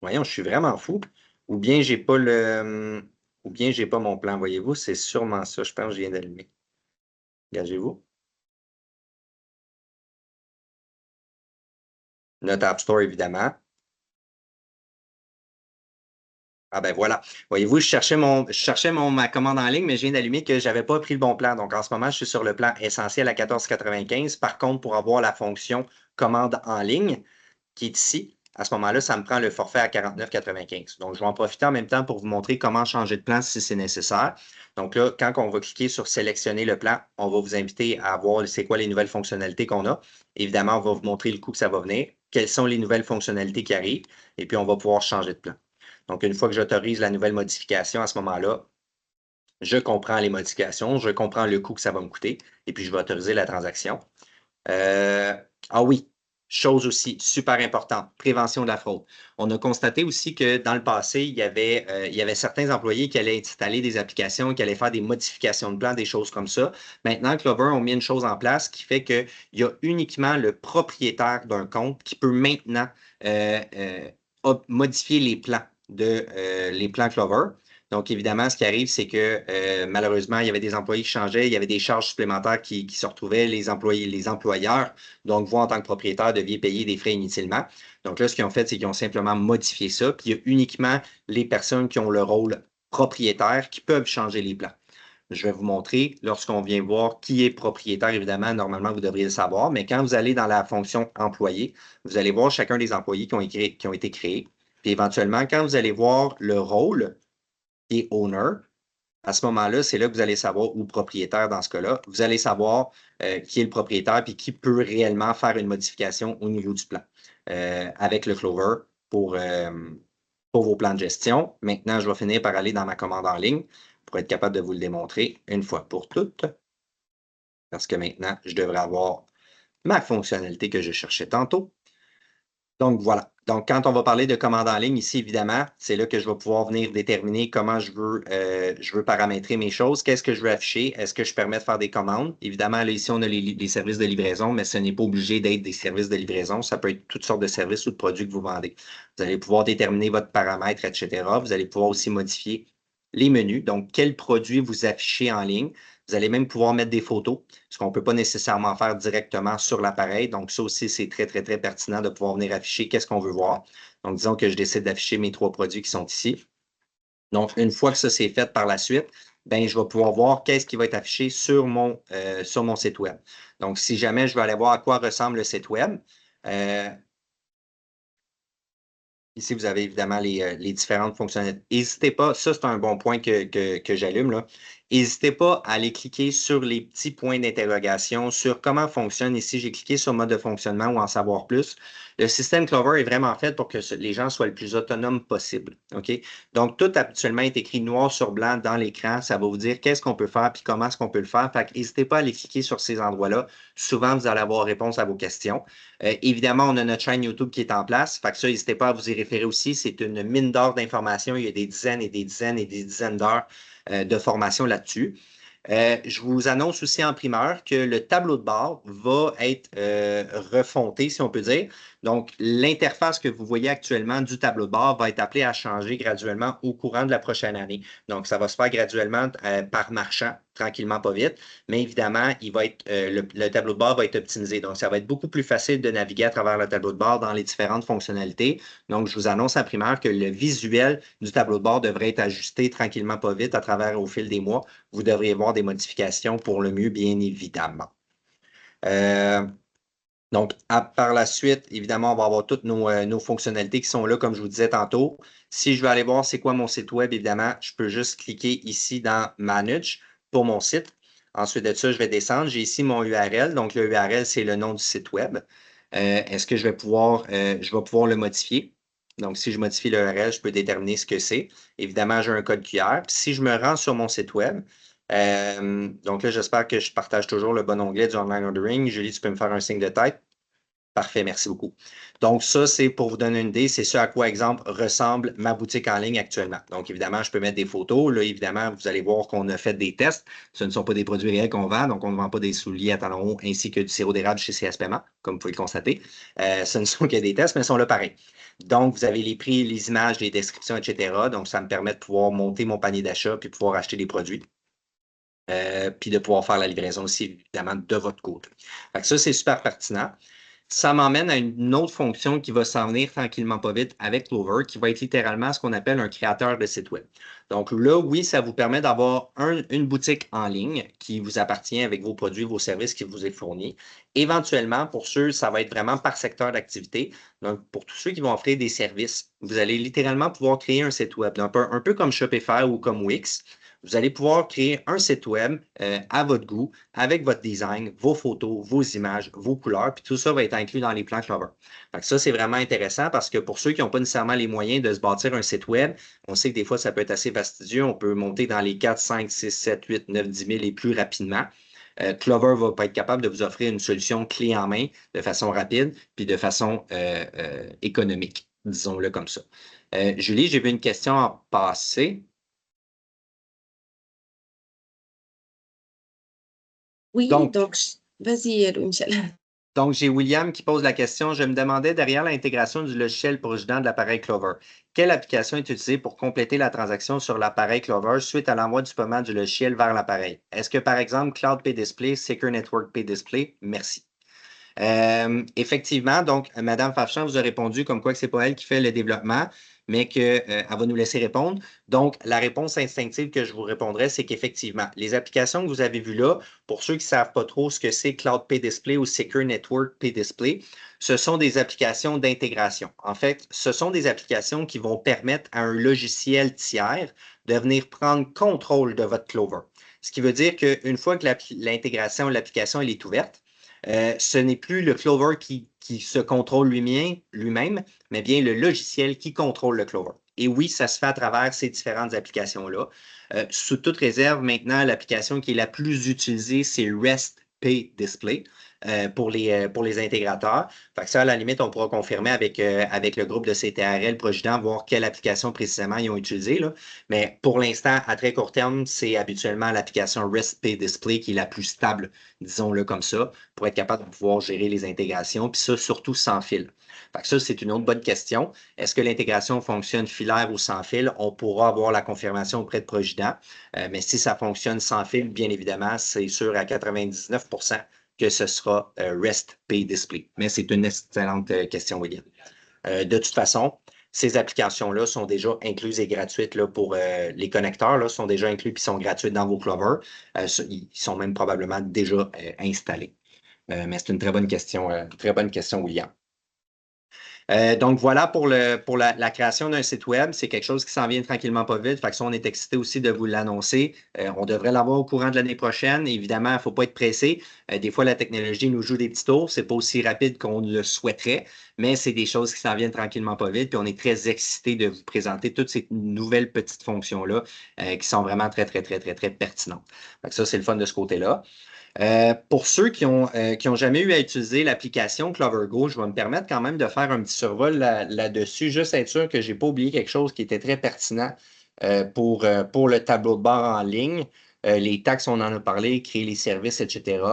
Voyons, je suis vraiment fou. Ou bien j'ai pas le. Ou bien j'ai pas mon plan, voyez-vous, c'est sûrement ça. Je pense que je viens d'allumer. Engagez-vous. Notre App Store, évidemment. Ah ben voilà. Voyez-vous, je cherchais ma commande en ligne, mais je viens d'allumer que je n'avais pas pris le bon plan. Donc en ce moment, je suis sur le plan essentiel à 14,95. Par contre, pour avoir la fonction commande en ligne, qui est ici, à ce moment-là, ça me prend le forfait à 49,95. Donc, je vais en profiter en même temps pour vous montrer comment changer de plan si c'est nécessaire. Donc là, quand on va cliquer sur sélectionner le plan, on va vous inviter à voir c'est quoi les nouvelles fonctionnalités qu'on a. Évidemment, on va vous montrer le coût que ça va venir, quelles sont les nouvelles fonctionnalités qui arrivent, et puis on va pouvoir changer de plan. Donc, une fois que j'autorise la nouvelle modification, à ce moment-là, je comprends les modifications, je comprends le coût que ça va me coûter, et puis je vais autoriser la transaction. Ah oui, chose aussi super importante, prévention de la fraude. On a constaté aussi que dans le passé, il y avait certains employés qui allaient installer des applications, qui allaient faire des modifications de plan, des choses comme ça. Maintenant, Clover ont mis une chose en place qui fait qu'il y a uniquement le propriétaire d'un compte qui peut maintenant modifier les plans Clover. Donc, évidemment, ce qui arrive, c'est que malheureusement, il y avait des employés qui changeaient, il y avait des charges supplémentaires qui se retrouvaient, les employeurs, donc vous, en tant que propriétaire, deviez payer des frais inutilement. Donc là, ce qu'ils ont fait, c'est qu'ils ont simplement modifié ça, puis il y a uniquement les personnes qui ont le rôle propriétaire qui peuvent changer les plans. Je vais vous montrer, lorsqu'on vient voir qui est propriétaire, évidemment, normalement, vous devriez le savoir, mais quand vous allez dans la fonction employé, vous allez voir chacun des employés qui ont été créés. Puis éventuellement, quand vous allez voir le rôle, qui est owner, à ce moment-là, c'est là que vous allez savoir, ou propriétaire dans ce cas-là, vous allez savoir qui est le propriétaire puis qui peut réellement faire une modification au niveau du plan avec le Clover pour vos plans de gestion. Maintenant, je vais finir par aller dans ma commande en ligne pour être capable de vous le démontrer une fois pour toutes. Parce que maintenant, je devrais avoir ma fonctionnalité que je cherchais tantôt. Donc, voilà. Donc, quand on va parler de commande en ligne, ici, évidemment, c'est là que je vais pouvoir venir déterminer comment je veux paramétrer mes choses. Qu'est-ce que je veux afficher? Est-ce que je permets de faire des commandes? Évidemment, là, ici, on a les services de livraison, mais ce n'est pas obligé d'être des services de livraison. Ça peut être toutes sortes de services ou de produits que vous vendez. Vous allez pouvoir déterminer votre paramètre, etc. Vous allez pouvoir aussi modifier les menus. Donc, quels produits vous affichez en ligne? Vous allez même pouvoir mettre des photos, ce qu'on ne peut pas nécessairement faire directement sur l'appareil. Donc, ça aussi, c'est très, très, très pertinent de pouvoir venir afficher qu'est-ce qu'on veut voir. Donc, disons que je décide d'afficher mes 3 produits qui sont ici. Donc, une fois que ça c'est fait par la suite, ben, je vais pouvoir voir qu'est-ce qui va être affiché sur mon site web. Donc, si jamais je veux aller voir à quoi ressemble le site web, ici, vous avez évidemment les différentes fonctionnalités. N'hésitez pas, ça c'est un bon point que j'allume là. N'hésitez pas à aller cliquer sur les petits points d'interrogation, sur comment fonctionne. Ici, j'ai cliqué sur mode de fonctionnement ou en savoir plus. Le système Clover est vraiment fait pour que les gens soient le plus autonomes possible. OK? Donc, tout habituellement est écrit noir sur blanc dans l'écran. Ça va vous dire qu'est-ce qu'on peut faire puis comment est-ce qu'on peut le faire. Fait que n'hésitez pas à aller cliquer sur ces endroits-là. Souvent, vous allez avoir réponse à vos questions. Évidemment, on a notre chaîne YouTube qui est en place. Fait que ça, n'hésitez pas à vous y référer aussi. C'est une mine d'or d'informations. Il y a des dizaines et des dizaines et des dizaines d'heures de formation là-dessus. Je vous annonce aussi en primeur que le tableau de bord va être refonté, si on peut dire. Donc, l'interface que vous voyez actuellement du tableau de bord va être appelée à changer graduellement au courant de la prochaine année. Donc, ça va se faire graduellement par marchant, tranquillement, pas vite. Mais évidemment, il va être, le tableau de bord va être optimisé. Donc, ça va être beaucoup plus facile de naviguer à travers le tableau de bord dans les différentes fonctionnalités. Donc, je vous annonce en primeur que le visuel du tableau de bord devrait être ajusté tranquillement, pas vite à travers au fil des mois. Vous devriez voir des modifications pour le mieux, bien évidemment. Donc, par la suite, évidemment, on va avoir toutes nos fonctionnalités qui sont là, comme je vous disais tantôt. Si je veux aller voir c'est quoi mon site web, évidemment, je peux juste cliquer ici dans Manage pour mon site. Ensuite de ça, je vais descendre. J'ai ici mon URL. Donc, le URL, c'est le nom du site web. Est-ce que je vais pouvoir le modifier? Donc, si je modifie l'URL, je peux déterminer ce que c'est. Évidemment, j'ai un code QR. Puis, si je me rends sur mon site web, donc là, j'espère que je partage toujours le bon onglet du online ordering. Julie, tu peux me faire un signe de tête. Parfait, merci beaucoup. Donc, ça, c'est pour vous donner une idée, c'est ce à quoi, exemple, ressemble ma boutique en ligne actuellement. Donc, évidemment, je peux mettre des photos. Là, évidemment, vous allez voir qu'on a fait des tests. Ce ne sont pas des produits réels qu'on vend, donc on ne vend pas des souliers à talons hauts ainsi que du sirop d'érable chez CS Paiement, comme vous pouvez le constater. Ce ne sont que des tests, mais ils sont là pareil. Donc, vous avez les prix, les images, les descriptions, etc. Donc, ça me permet de pouvoir monter mon panier d'achat puis pouvoir acheter des produits. Puis de pouvoir faire la livraison aussi, évidemment, de votre côté. Fait que ça, c'est super pertinent. Ça m'emmène à une autre fonction qui va s'en venir tranquillement pas vite avec Clover, qui va être littéralement ce qu'on appelle un créateur de site web. Donc là, oui, ça vous permet d'avoir une boutique en ligne qui vous appartient avec vos produits, vos services qui vous est fournis. Éventuellement, pour ceux, ça va être vraiment par secteur d'activité. Donc, pour tous ceux qui vont offrir des services, vous allez littéralement pouvoir créer un site web, un peu comme Shopify ou comme Wix. Vous allez pouvoir créer un site web à votre goût, avec votre design, vos photos, vos images, vos couleurs, puis tout ça va être inclus dans les plans Clover. Donc ça, c'est vraiment intéressant parce que pour ceux qui n'ont pas nécessairement les moyens de se bâtir un site web, on sait que des fois, ça peut être assez fastidieux. On peut monter dans les 4, 5, 6, 7, 8, 9, 10 000 et plus rapidement. Clover va pas être capable de vous offrir une solution clé en main de façon rapide puis de façon économique, disons-le comme ça. Julie, j'ai vu une question en passé. Oui, donc vas-y, Louis-Michel. Donc, j'ai William qui pose la question. Je me demandais, derrière l'intégration du logiciel projetant de l'appareil Clover, quelle application est utilisée pour compléter la transaction sur l'appareil Clover suite à l'envoi du paiement du logiciel vers l'appareil? Est-ce que, par exemple, Cloud Pay Display, Secure Network Pay Display? Merci. Effectivement, donc, Mme Fafchan vous a répondu comme quoi que ce n'est pas elle qui fait le développement, mais qu'elle va nous laisser répondre. Donc, la réponse instinctive que je vous répondrai, c'est qu'effectivement, les applications que vous avez vues là, pour ceux qui ne savent pas trop ce que c'est Cloud Pay Display ou Secure Network Pay Display, ce sont des applications d'intégration. En fait, ce sont des applications qui vont permettre à un logiciel tiers de venir prendre contrôle de votre Clover. Ce qui veut dire qu'une fois que l'intégration, l'application elle est ouverte, ce n'est plus le Clover qui se contrôle lui-même, mais bien le logiciel qui contrôle le Clover. Et oui, ça se fait à travers ces différentes applications-là. Sous toute réserve, maintenant, l'application qui est la plus utilisée, c'est REST Pay Display pour les intégrateurs. Fait que ça, à la limite, on pourra confirmer avec le groupe de CTRL Provident, voir quelle application précisément ils ont utilisé. Là. Mais pour l'instant, à très court terme, c'est habituellement l'application REST Pay Display qui est la plus stable, disons-le comme ça, pour être capable de pouvoir gérer les intégrations, puis ça, surtout sans fil. Fait que ça, c'est une autre bonne question. Est-ce que l'intégration fonctionne filaire ou sans fil? On pourra avoir la confirmation auprès de Provident. Mais si ça fonctionne sans fil, bien évidemment, c'est sûr à 99 % que ce sera REST Pay Display. Mais c'est une excellente question, William. De toute façon, ces applications-là sont déjà incluses et gratuites là, pour les connecteurs, là, sont déjà inclus et sont gratuits dans vos Clover. Ils sont même probablement déjà installés. Mais c'est une très bonne question, William. Donc, voilà pour la création d'un site web. C'est quelque chose qui s'en vient tranquillement pas vite. Fait que ça, on est excité aussi de vous l'annoncer. On devrait l'avoir au courant de l'année prochaine. Évidemment, il ne faut pas être pressé. Des fois, la technologie nous joue des petits tours. Ce n'est pas aussi rapide qu'on le souhaiterait, mais c'est des choses qui s'en viennent tranquillement pas vite. Puis on est très excité de vous présenter toutes ces nouvelles petites fonctions-là qui sont vraiment très, très, très, très, très pertinentes. Fait que ça, c'est le fun de ce côté-là. Pour ceux qui ont jamais eu à utiliser l'application CloverGo, je vais me permettre quand même de faire un petit survol là-dessus, juste être sûr que je n'ai pas oublié quelque chose qui était très pertinent pour le tableau de bord en ligne. Les taxes, on en a parlé, créer les services, etc.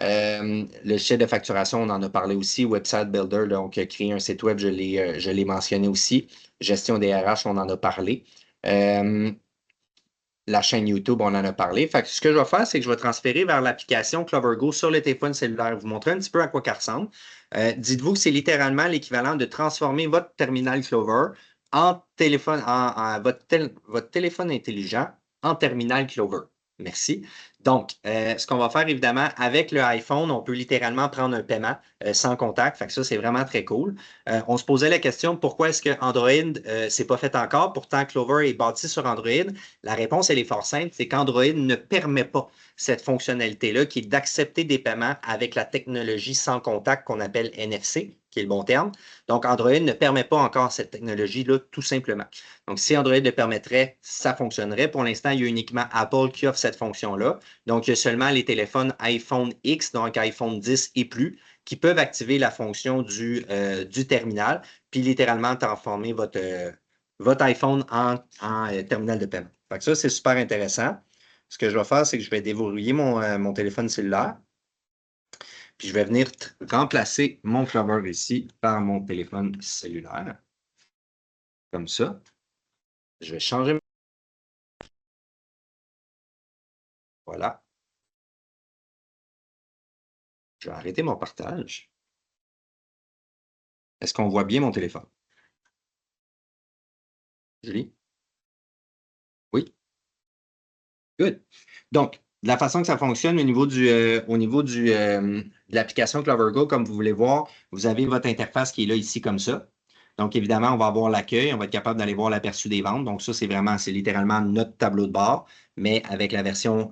Le chef de facturation, on en a parlé aussi. Website Builder, donc créer un site web, je l'ai mentionné aussi. Gestion des RH, on en a parlé. La chaîne YouTube, on en a parlé. Fait que ce que je vais faire, c'est que je vais transférer vers l'application CloverGo sur le téléphone cellulaire. Vous montrer un petit peu à quoi ça ressemble. Dites-vous que c'est littéralement l'équivalent de transformer votre terminal Clover en téléphone, votre téléphone intelligent en terminal Clover. Merci. Donc, ce qu'on va faire, évidemment, avec le iPhone, on peut littéralement prendre un paiement sans contact. Fait que ça, c'est vraiment très cool. On se posait la question, pourquoi est-ce que Android, c'est pas fait encore? Pourtant, Clover est bâti sur Android. La réponse, elle est fort simple, c'est qu'Android ne permet pas cette fonctionnalité-là qui est d'accepter des paiements avec la technologie sans contact qu'on appelle NFC, qui est le bon terme. Donc, Android ne permet pas encore cette technologie-là, tout simplement. Donc, si Android le permettrait, ça fonctionnerait. Pour l'instant, il y a uniquement Apple qui offre cette fonction-là. Donc, il y a seulement les téléphones iPhone X, donc iPhone 10 et plus, qui peuvent activer la fonction du terminal, puis littéralement transformer votre iPhone en terminal de paiement. Fait que ça, c'est super intéressant. Ce que je vais faire, c'est que je vais déverrouiller mon téléphone cellulaire. Puis je vais venir remplacer mon Clover ici par mon téléphone cellulaire. Comme ça. Je vais changer. Voilà. Je vais arrêter mon partage. Est-ce qu'on voit bien mon téléphone? Julie? Oui? Good. Donc, de la façon que ça fonctionne au niveau de l'application Clover Go, comme vous voulez voir, vous avez votre interface qui est là ici comme ça. Donc, évidemment, on va avoir l'accueil, on va être capable d'aller voir l'aperçu des ventes. Donc, ça, c'est littéralement notre tableau de bord, mais avec la version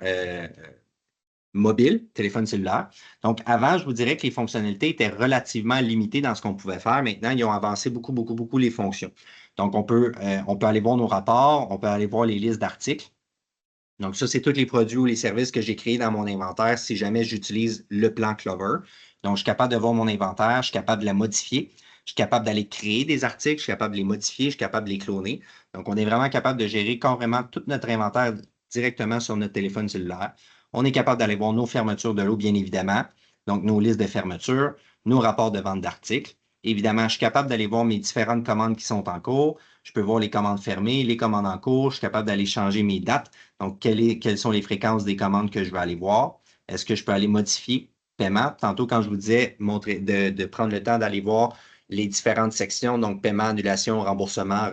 mobile, téléphone cellulaire. Donc, avant, je vous dirais que les fonctionnalités étaient relativement limitées dans ce qu'on pouvait faire. Maintenant, ils ont avancé beaucoup, beaucoup, beaucoup les fonctions. Donc, on peut aller voir nos rapports, on peut aller voir les listes d'articles. Donc, ça, c'est tous les produits ou les services que j'ai créés dans mon inventaire si jamais j'utilise le plan Clover. Donc, je suis capable de voir mon inventaire, je suis capable de la modifier, je suis capable d'aller créer des articles, je suis capable de les modifier, je suis capable de les cloner. Donc, on est vraiment capable de gérer carrément tout notre inventaire directement sur notre téléphone cellulaire. On est capable d'aller voir nos fermetures de lot, bien évidemment. Donc, nos listes de fermetures, nos rapports de vente d'articles. Évidemment, je suis capable d'aller voir mes différentes commandes qui sont en cours. Je peux voir les commandes fermées, les commandes en cours. Je suis capable d'aller changer mes dates. Donc, quelles sont les fréquences des commandes que je vais aller voir? Est-ce que je peux aller modifier paiement? Tantôt, quand je vous disais de prendre le temps d'aller voir les différentes sections, donc paiement, annulation, remboursement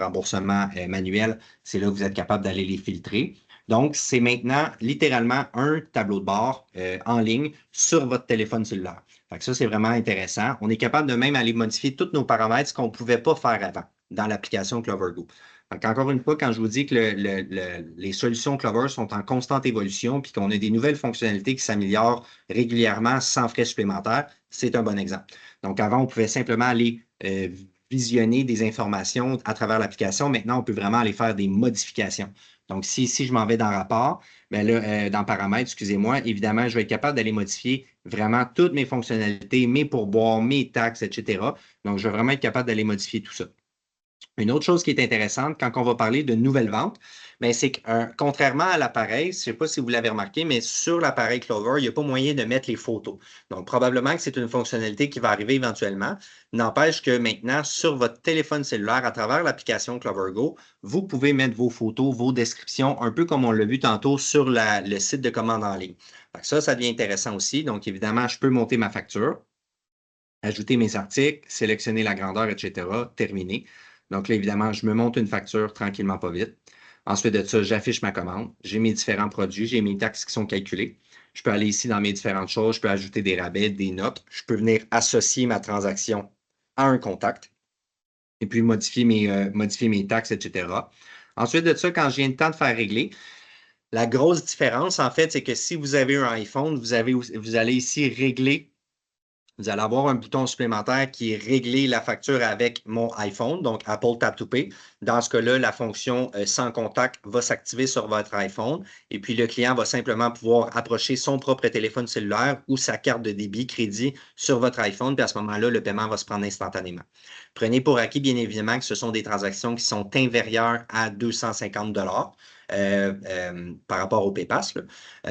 manuel, c'est là que vous êtes capable d'aller les filtrer. Donc, c'est maintenant littéralement un tableau de bord en ligne sur votre téléphone cellulaire. Fait que ça, c'est vraiment intéressant. On est capable de même aller modifier tous nos paramètres, ce qu'on ne pouvait pas faire avant dans l'application Clover Go. Donc, encore une fois, quand je vous dis que les solutions Clover sont en constante évolution puis qu'on a des nouvelles fonctionnalités qui s'améliorent régulièrement sans frais supplémentaires, c'est un bon exemple. Donc, avant, on pouvait simplement aller visionner des informations à travers l'application. Maintenant, on peut vraiment aller faire des modifications. Donc, si je m'en vais dans rapport, bien là, dans paramètres, excusez-moi, évidemment, je vais être capable d'aller modifier vraiment toutes mes fonctionnalités, mes pourboires, mes taxes, etc. Donc, je vais vraiment être capable d'aller modifier tout ça. Une autre chose qui est intéressante quand on va parler de nouvelles ventes, c'est que contrairement à l'appareil, je ne sais pas si vous l'avez remarqué, mais sur l'appareil Clover, il n'y a pas moyen de mettre les photos. Donc, probablement que c'est une fonctionnalité qui va arriver éventuellement. N'empêche que maintenant, sur votre téléphone cellulaire, à travers l'application Clover Go, vous pouvez mettre vos photos, vos descriptions, un peu comme on l'a vu tantôt sur le site de commande en ligne. Ça devient intéressant aussi. Donc, évidemment, je peux monter ma facture, ajouter mes articles, sélectionner la grandeur, etc., terminer. Donc là, évidemment, je me monte une facture tranquillement, pas vite. Ensuite de ça, j'affiche ma commande. J'ai mes différents produits, j'ai mes taxes qui sont calculées. Je peux aller ici dans mes différentes choses. Je peux ajouter des rabais, des notes. Je peux venir associer ma transaction à un contact et puis modifier mes taxes, etc. Ensuite de ça, quand j'ai le temps de faire régler, la grosse différence, en fait, c'est que si vous avez un iPhone, vous allez ici régler. Vous allez avoir un bouton supplémentaire qui est régler la facture avec mon iPhone, donc Apple Tap to Pay. Dans ce cas-là, la fonction sans contact va s'activer sur votre iPhone et puis le client va simplement pouvoir approcher son propre téléphone cellulaire ou sa carte de débit crédit sur votre iPhone, puis à ce moment-là, le paiement va se prendre instantanément. Prenez pour acquis, bien évidemment, que ce sont des transactions qui sont inférieures à 250 par rapport au PayPass.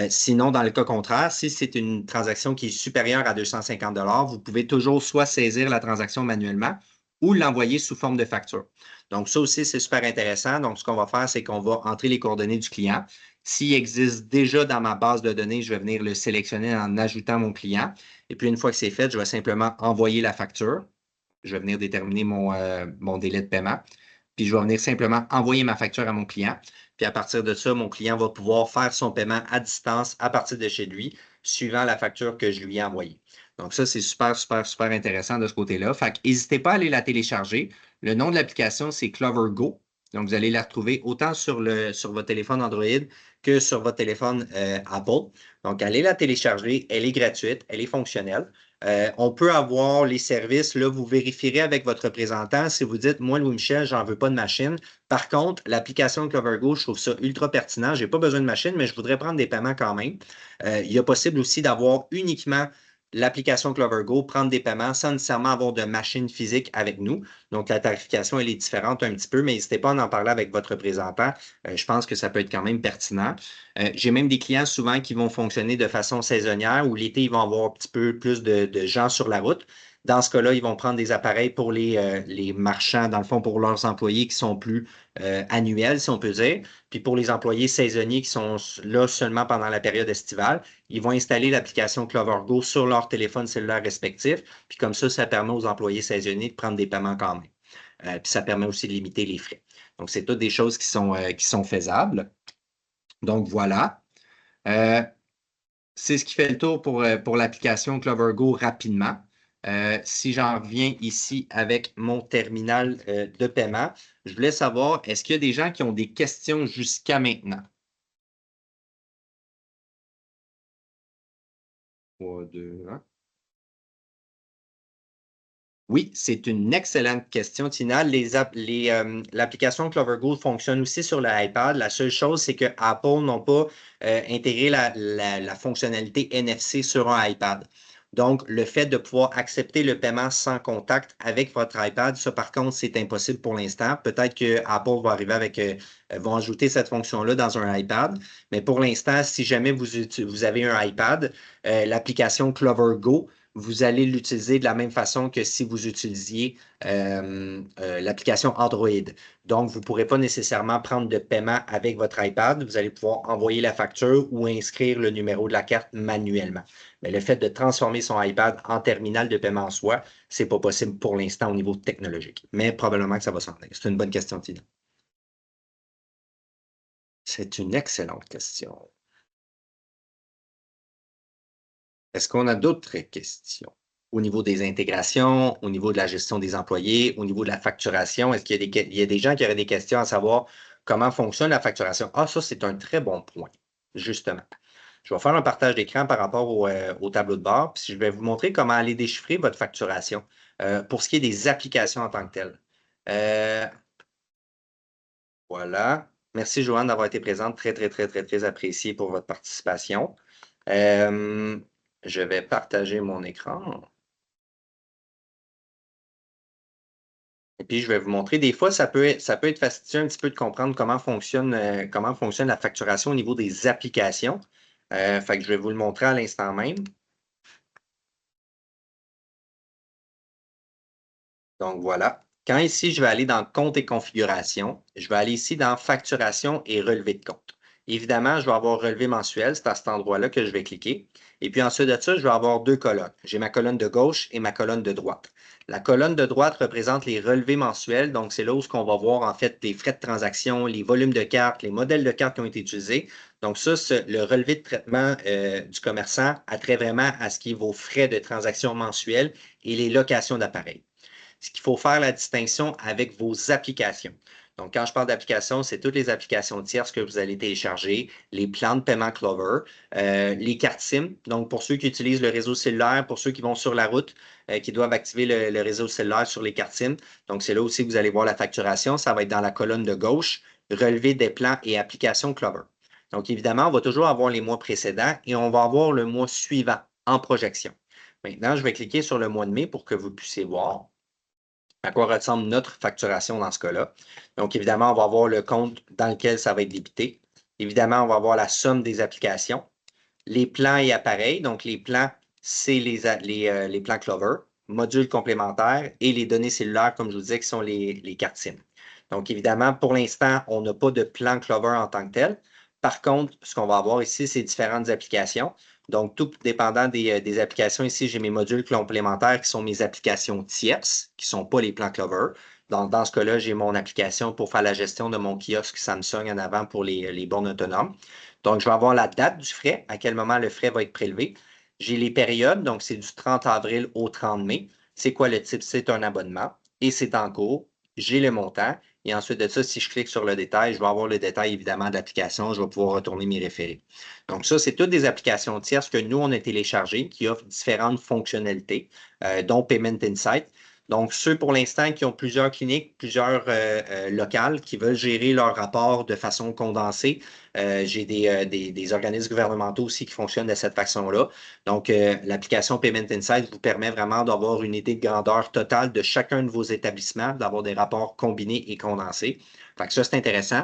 Sinon, dans le cas contraire, si c'est une transaction qui est supérieure à 250 vous pouvez toujours soit saisir la transaction manuellement ou l'envoyer sous forme de facture. Donc, ça aussi, c'est super intéressant. Donc, ce qu'on va faire, c'est qu'on va entrer les coordonnées du client. S'il existe déjà dans ma base de données, je vais venir le sélectionner en ajoutant mon client. Et puis, une fois que c'est fait, je vais simplement envoyer la facture. Je vais venir déterminer mon délai de paiement. Puis, je vais venir simplement envoyer ma facture à mon client. Puis, à partir de ça, mon client va pouvoir faire son paiement à distance à partir de chez lui, suivant la facture que je lui ai envoyée. Donc, ça, c'est super, super, super intéressant de ce côté-là. Fait que n'hésitez pas à aller la télécharger. Le nom de l'application, c'est Clover Go. Donc, vous allez la retrouver autant sur votre téléphone Android que sur votre téléphone Apple. Donc, allez la télécharger. Elle est gratuite, elle est fonctionnelle. On peut avoir les services, là, vous vérifierez avec votre représentant si vous dites, moi, Louis-Michel, j'en veux pas de machine. Par contre, l'application Clover Go, je trouve ça ultra pertinent. Je n'ai pas besoin de machine, mais je voudrais prendre des paiements quand même. Il y a possible aussi d'avoir uniquement l'application CloverGo, prendre des paiements sans nécessairement avoir de machine physique avec nous. Donc, la tarification, elle est différente un petit peu, mais n'hésitez pas à en parler avec votre représentant. Je pense que ça peut être quand même pertinent. J'ai même des clients souvent qui vont fonctionner de façon saisonnière où l'été, ils vont avoir un petit peu plus de gens sur la route. Dans ce cas-là, ils vont prendre des appareils pour les marchands, dans le fond, pour leurs employés qui sont plus annuels, si on peut dire. Puis pour les employés saisonniers qui sont là seulement pendant la période estivale, ils vont installer l'application CloverGo sur leur téléphone cellulaire respectif. Puis comme ça permet aux employés saisonniers de prendre des paiements quand même. Puis ça permet aussi de limiter les frais. Donc, c'est toutes des choses qui sont faisables. Donc, voilà. C'est ce qui fait le tour pour l'application CloverGo rapidement. Si j'en reviens ici avec mon terminal de paiement, je voulais savoir, est-ce qu'il y a des gens qui ont des questions jusqu'à maintenant? 3, 2, 1. Oui, c'est une excellente question, Tina. L'application CloverGo fonctionne aussi sur l'iPad. La seule chose, c'est que Apple n'ont pas intégré la fonctionnalité NFC sur un iPad. Donc, le fait de pouvoir accepter le paiement sans contact avec votre iPad, ça, par contre, c'est impossible pour l'instant. Peut-être que Apple va arriver vont ajouter cette fonction-là dans un iPad. Mais pour l'instant, si jamais vous avez un iPad, l'application CloverGo, vous allez l'utiliser de la même façon que si vous utilisiez l'application Android. Donc, vous ne pourrez pas nécessairement prendre de paiement avec votre iPad. Vous allez pouvoir envoyer la facture ou inscrire le numéro de la carte manuellement. Mais le fait de transformer son iPad en terminal de paiement en soi, ce n'est pas possible pour l'instant au niveau technologique. Mais probablement que ça va s'en venir. C'est une bonne question, Tina. C'est une excellente question. Est-ce qu'on a d'autres questions? Au niveau des intégrations, au niveau de la gestion des employés, au niveau de la facturation, est-ce qu'il y a des gens qui auraient des questions à savoir comment fonctionne la facturation? Ah, ça, c'est un très bon point, justement. Je vais faire un partage d'écran par rapport au tableau de bord, puis je vais vous montrer comment aller déchiffrer votre facturation pour ce qui est des applications en tant que telles. Voilà. Merci, Joanne, d'avoir été présente. Très, très, très, très, très apprécié pour votre participation. Je vais partager mon écran. Et puis, je vais vous montrer. Des fois, ça peut être fastidieux un petit peu de comprendre comment fonctionne la facturation au niveau des applications. Fait que je vais vous le montrer à l'instant même. Donc, voilà. Quand ici, je vais aller dans Compte et configuration, je vais aller ici dans Facturation et relevé de compte. Évidemment, je vais avoir relevé mensuel. C'est à cet endroit-là que je vais cliquer. Et puis ensuite de ça, je vais avoir deux colonnes. J'ai ma colonne de gauche et ma colonne de droite. La colonne de droite représente les relevés mensuels. Donc, c'est là où on va voir en fait les frais de transaction, les volumes de cartes, les modèles de cartes qui ont été utilisés. Donc, ça, le relevé de traitement du commerçant a trait vraiment à ce qui est vos frais de transaction mensuels et les locations d'appareils. Ce qu'il faut faire la distinction avec vos applications. Donc, quand je parle d'applications, c'est toutes les applications tierces que vous allez télécharger, les plans de paiement Clover, les cartes SIM. Donc, pour ceux qui utilisent le réseau cellulaire, pour ceux qui vont sur la route, qui doivent activer le réseau cellulaire sur les cartes SIM. Donc, c'est là aussi que vous allez voir la facturation. Ça va être dans la colonne de gauche, relevé des plans et applications Clover. Donc, évidemment, on va toujours avoir les mois précédents et on va avoir le mois suivant en projection. Maintenant, je vais cliquer sur le mois de mai pour que vous puissiez voir à quoi ressemble notre facturation dans ce cas-là. Donc, évidemment, on va avoir le compte dans lequel ça va être débité. Évidemment, on va avoir la somme des applications, les plans et appareils. Donc, les plans, c'est les plans Clover, modules complémentaires et les données cellulaires, comme je vous disais, qui sont les cartes SIM. Donc, évidemment, pour l'instant, on n'a pas de plan Clover en tant que tel. Par contre, ce qu'on va avoir ici, c'est différentes applications. Donc, tout dépendant des applications, ici, j'ai mes modules complémentaires qui sont mes applications tierces, qui ne sont pas les plans Clover. Donc, dans ce cas-là, j'ai mon application pour faire la gestion de mon kiosque Samsung en avant pour les bornes autonomes. Donc, je vais avoir la date du frais, à quel moment le frais va être prélevé. J'ai les périodes, donc c'est du 30 avril au 30 mai. C'est quoi le type? C'est un abonnement et c'est en cours. J'ai le montant. Et ensuite de ça, si je clique sur le détail, je vais avoir le détail évidemment de l'application. Je vais pouvoir retourner m'y référer. Donc ça, c'est toutes des applications tierces que nous, on a téléchargées qui offrent différentes fonctionnalités, dont Payment Insight. Donc, ceux pour l'instant qui ont plusieurs cliniques, plusieurs locales, qui veulent gérer leur rapport de façon condensée. J'ai des organismes gouvernementaux aussi qui fonctionnent de cette façon-là. Donc, l'application Payment Insight vous permet vraiment d'avoir une idée de grandeur totale de chacun de vos établissements, d'avoir des rapports combinés et condensés. Fait que ça, c'est intéressant.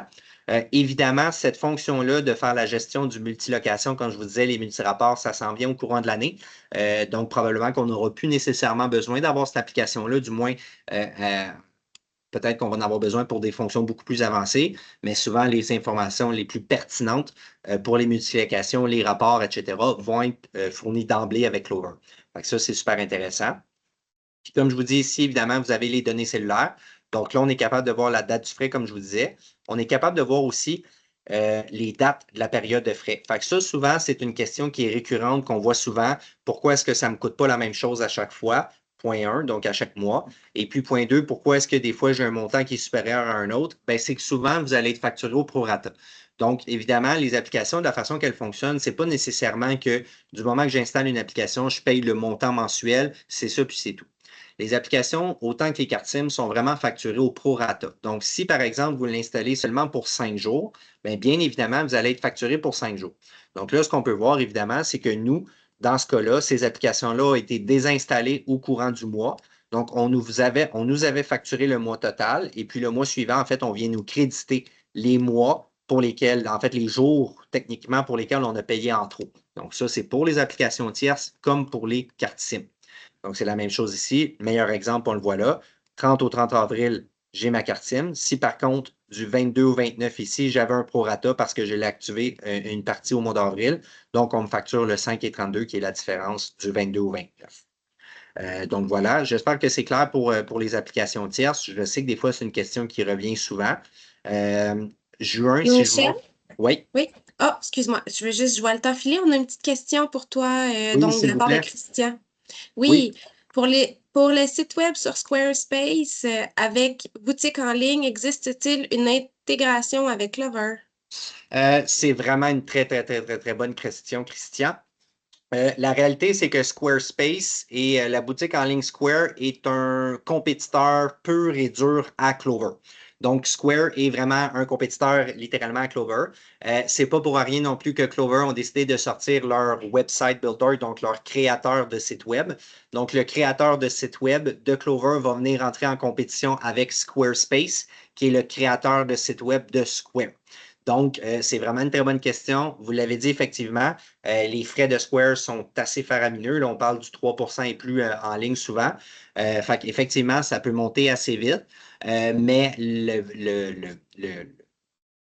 Évidemment, cette fonction-là de faire la gestion du multilocation, comme je vous disais, les multirapports, ça s'en vient au courant de l'année. Donc, probablement qu'on n'aura plus nécessairement besoin d'avoir cette application-là, du moins, peut-être qu'on va en avoir besoin pour des fonctions beaucoup plus avancées, mais souvent, les informations les plus pertinentes pour les multilocations, les rapports, etc., vont être fournies d'emblée avec Clover. Fait que ça, c'est super intéressant. Puis, comme je vous dis ici, évidemment, vous avez les données cellulaires. Donc là, on est capable de voir la date du frais, comme je vous disais. On est capable de voir aussi les dates de la période de frais. Fait que ça, souvent, c'est une question qui est récurrente, qu'on voit souvent. Pourquoi est-ce que ça ne me coûte pas la même chose à chaque fois? Point 1, donc à chaque mois. Et puis, point 2, pourquoi est-ce que des fois, j'ai un montant qui est supérieur à un autre? Bien, c'est que souvent, vous allez être facturé au prorata. Donc, évidemment, les applications, de la façon qu'elles fonctionnent, ce n'est pas nécessairement que du moment que j'installe une application, je paye le montant mensuel, c'est ça, puis c'est tout. Les applications, autant que les cartes SIM, sont vraiment facturées au prorata. Donc, si par exemple, vous l'installez seulement pour 5 jours, bien évidemment, vous allez être facturé pour 5 jours. Donc là, ce qu'on peut voir, évidemment, c'est que nous, dans ce cas-là, ces applications-là ont été désinstallées au courant du mois. Donc, on nous avait facturé le mois total et puis le mois suivant, en fait, on vient nous créditer les mois pour lesquels, en fait, les jours techniquement pour lesquels on a payé en trop. Donc, ça, c'est pour les applications tierces comme pour les cartes SIM. Donc, c'est la même chose ici. Meilleur exemple, on le voit là. 30 au 30 avril, j'ai ma carte SIM. Si par contre, du 22 au 29 ici, j'avais un prorata parce que je l'ai activé une partie au mois d'avril, donc on me facture le 5 et 32 qui est la différence du 22 au 29. Donc voilà, j'espère que c'est clair pour les applications tierces. Je sais que des fois, c'est une question qui revient souvent. Juin, si je Michel? vois. Oui, Oui. Ah, excuse-moi, je vois le temps filer. On a une petite question pour toi, oui, donc de s'il la vous part de plaît. Christian. Oui. Oui, pour les sites web sur Squarespace, avec boutique en ligne, existe-t-il une intégration avec Clover? C'est vraiment une très, très, très, très, très bonne question, Christian. La réalité, c'est que Squarespace et la boutique en ligne Square est un compétiteur pur et dur à Clover. Donc, Square est vraiment un compétiteur littéralement à Clover. C'est pas pour rien non plus que Clover ont décidé de sortir leur website builder, donc leur créateur de site web. Donc, le créateur de site web de Clover va venir entrer en compétition avec Squarespace, qui est le créateur de site web de Square. Donc, c'est vraiment une très bonne question. Vous l'avez dit effectivement, les frais de Square sont assez faramineux. Là, on parle du 3 et plus en ligne souvent. Fait qu'effectivement, ça peut monter assez vite. Mais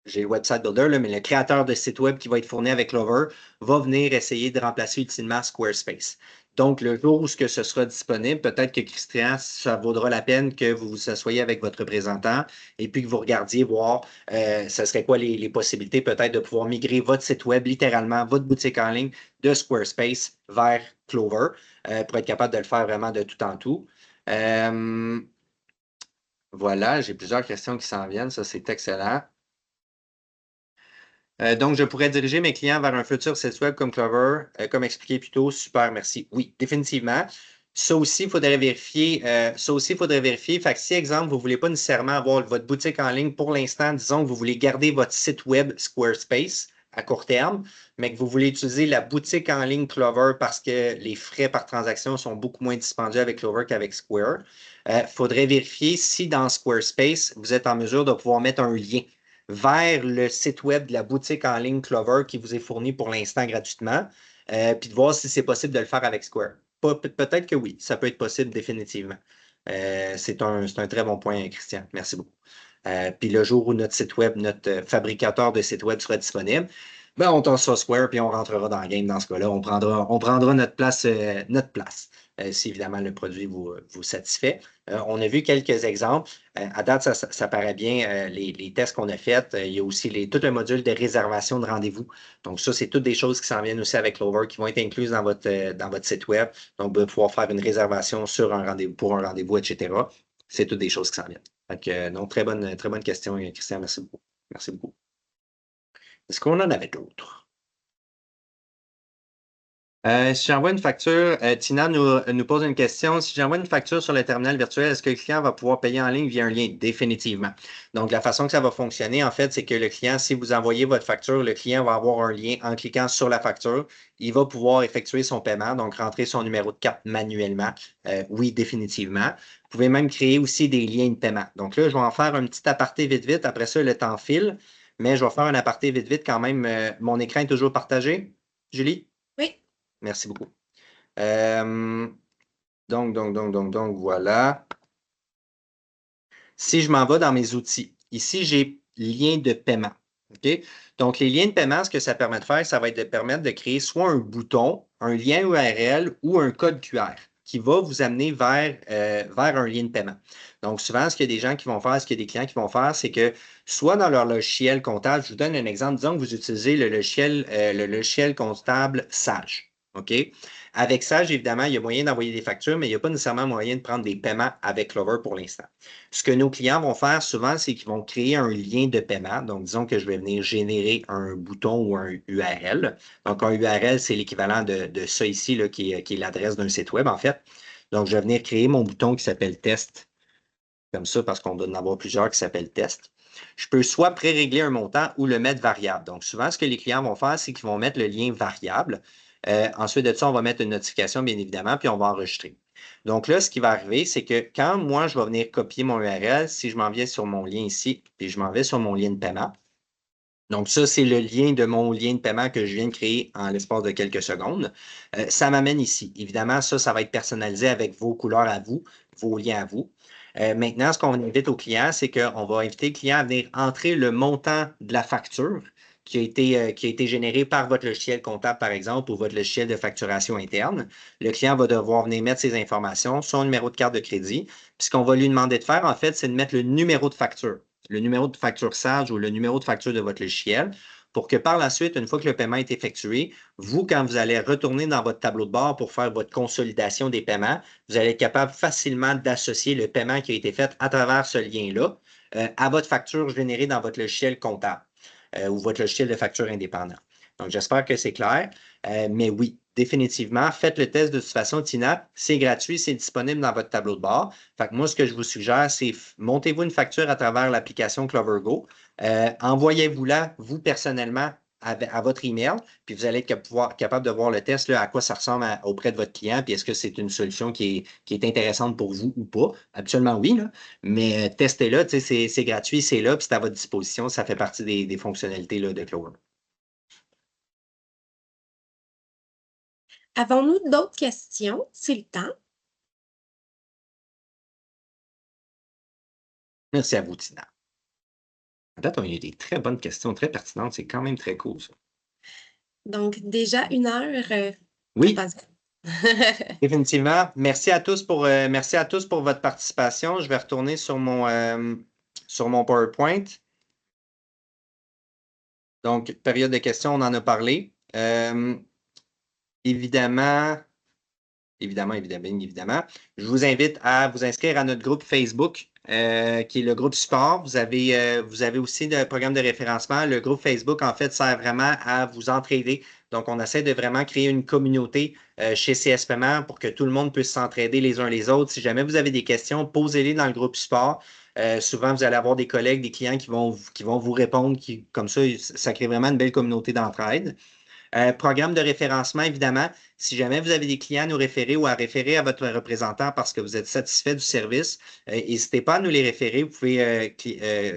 j'ai le website builder, là, mais le créateur de site web qui va être fourni avec Clover va venir essayer de remplacer utilement Squarespace. Donc, le jour où ce sera disponible, peut-être que Christian, ça vaudra la peine que vous vous asseyez avec votre représentant et puis que vous regardiez voir ce serait quoi les possibilités peut-être de pouvoir migrer votre site web, littéralement, votre boutique en ligne de Squarespace vers Clover pour être capable de le faire vraiment de tout en tout. Voilà, j'ai plusieurs questions qui s'en viennent. Ça, c'est excellent. Donc, je pourrais diriger mes clients vers un futur site web comme Clover, comme expliqué plus tôt. Super, merci. Oui, définitivement. Ça aussi, il faudrait vérifier. Fait que si, exemple, vous ne voulez pas nécessairement avoir votre boutique en ligne pour l'instant, disons que vous voulez garder votre site web Squarespace à court terme, mais que vous voulez utiliser la boutique en ligne Clover parce que les frais par transaction sont beaucoup moins dispendieux avec Clover qu'avec Square, il faudrait vérifier si dans Squarespace, vous êtes en mesure de pouvoir mettre un lien vers le site web de la boutique en ligne Clover qui vous est fourni pour l'instant gratuitement, puis de voir si c'est possible de le faire avec Square. Peut-être que oui, ça peut être possible définitivement. C'est un très bon point, Christian. Merci beaucoup. Puis le jour où notre site web, notre fabricateur de site web sera disponible, ben on tossera Square puis on rentrera dans le game dans ce cas-là. On prendra notre place, si évidemment le produit vous satisfait. On a vu quelques exemples. À date, ça paraît bien, les tests qu'on a faits. Il y a aussi tout le module de réservation de rendez-vous. Donc, ça, c'est toutes des choses qui s'en viennent aussi avec Clover, qui vont être incluses dans votre site web. Donc, vous allez pouvoir faire une réservation sur un rendez-vous, pour un rendez-vous, etc. C'est toutes des choses qui s'en viennent. Donc, très bonne question, Christian. Merci beaucoup. Merci beaucoup. Est-ce qu'on en avait d'autres? Si j'envoie une facture, Tina nous pose une question. Si j'envoie une facture sur le terminal virtuel, est-ce que le client va pouvoir payer en ligne via un lien? Définitivement. Donc, la façon que ça va fonctionner, en fait, c'est que le client, si vous envoyez votre facture, le client va avoir un lien en cliquant sur la facture. Il va pouvoir effectuer son paiement, donc rentrer son numéro de carte manuellement. Oui, définitivement. Vous pouvez même créer aussi des liens de paiement. Donc là, je vais en faire un petit aparté vite. Après ça, le temps file. Mais je vais faire un aparté vite quand même. Mon écran est toujours partagé, Julie? Oui. Merci beaucoup. Donc, voilà. Si je m'en vais dans mes outils, ici, j'ai lien de paiement. OK? Donc, les liens de paiement, ce que ça permet de faire, ça va être de permettre de créer soit un bouton, un lien URL ou un code QR qui va vous amener vers un lien de paiement. Donc, souvent, ce qu'il y a des gens qui vont faire, ce qu'il y a des clients qui vont faire, c'est que soit dans leur logiciel comptable, je vous donne un exemple, disons que vous utilisez le logiciel comptable Sage. OK? Avec Sage, évidemment, il y a moyen d'envoyer des factures, mais il n'y a pas nécessairement moyen de prendre des paiements avec Clover pour l'instant. Ce que nos clients vont faire souvent, c'est qu'ils vont créer un lien de paiement. Donc, disons que je vais venir générer un bouton ou un URL. Donc, un URL, c'est l'équivalent de ça ici, là, qui est l'adresse d'un site web, en fait. Donc, je vais venir créer mon bouton qui s'appelle test, comme ça, parce qu'on doit en avoir plusieurs qui s'appellent test. Je peux soit pré-régler un montant ou le mettre variable. Donc, souvent, ce que les clients vont faire, c'est qu'ils vont mettre le lien variable. Ensuite de ça, on va mettre une notification, bien évidemment, puis on va enregistrer. Donc là, ce qui va arriver, c'est que quand moi, je vais venir copier mon URL, si je m'en viens sur mon lien ici, puis je m'en vais sur mon lien de paiement. Donc ça, c'est le lien de mon lien de paiement que je viens de créer en l'espace de quelques secondes. Ça m'amène ici. Évidemment, ça va être personnalisé avec vos couleurs à vous, vos liens à vous. Maintenant, ce qu'on invite au client, c'est qu'on va inviter le client à venir entrer le montant de la facture qui a été généré par votre logiciel comptable, par exemple, ou votre logiciel de facturation interne. Le client va devoir venir mettre ses informations, son numéro de carte de crédit. Puis ce qu'on va lui demander de faire, en fait, c'est de mettre le numéro de facture, le numéro de facture Sage ou le numéro de facture de votre logiciel, pour que par la suite, une fois que le paiement est effectué, vous, quand vous allez retourner dans votre tableau de bord pour faire votre consolidation des paiements, vous allez être capable facilement d'associer le paiement qui a été fait à travers ce lien-là à votre facture générée dans votre logiciel comptable ou votre logiciel de facture indépendant. Donc, j'espère que c'est clair. Mais oui, définitivement, faites le test de toute façon, Tina. C'est gratuit, c'est disponible dans votre tableau de bord. Fait que moi, ce que je vous suggère, c'est montez-vous une facture à travers l'application CloverGo. Envoyez-vous-la, vous personnellement, à votre email, puis vous allez être capable de voir le test, là, à quoi ça ressemble auprès de votre client, puis est-ce que c'est une solution qui est intéressante pour vous ou pas. Absolument oui, là. Mais testez-le, c'est gratuit, c'est là, puis c'est à votre disposition. Ça fait partie des fonctionnalités là, de Clover. Avons-nous d'autres questions? C'est le temps. Merci à vous, Tina. En date, on a eu des très bonnes questions, très pertinentes. C'est quand même très cool, ça. Donc, déjà 1 heure, ça Oui, passe vite. définitivement. Merci à tous pour votre participation. Je vais retourner sur mon PowerPoint. Donc, période de questions, on en a parlé. Évidemment, je vous invite à vous inscrire à notre groupe Facebook, qui est le groupe support. Vous avez aussi le programme de référencement. Le groupe Facebook, en fait, sert vraiment à vous entraider. Donc, on essaie de vraiment créer une communauté chez CS Paiement pour que tout le monde puisse s'entraider les uns les autres. Si jamais vous avez des questions, posez-les dans le groupe support. Souvent, vous allez avoir des collègues, des clients qui vont vous répondre. Comme ça crée vraiment une belle communauté d'entraide. Programme de référencement, évidemment. Si jamais vous avez des clients à nous référer ou à référer à votre représentant parce que vous êtes satisfait du service, n'hésitez pas à nous les référer. Vous pouvez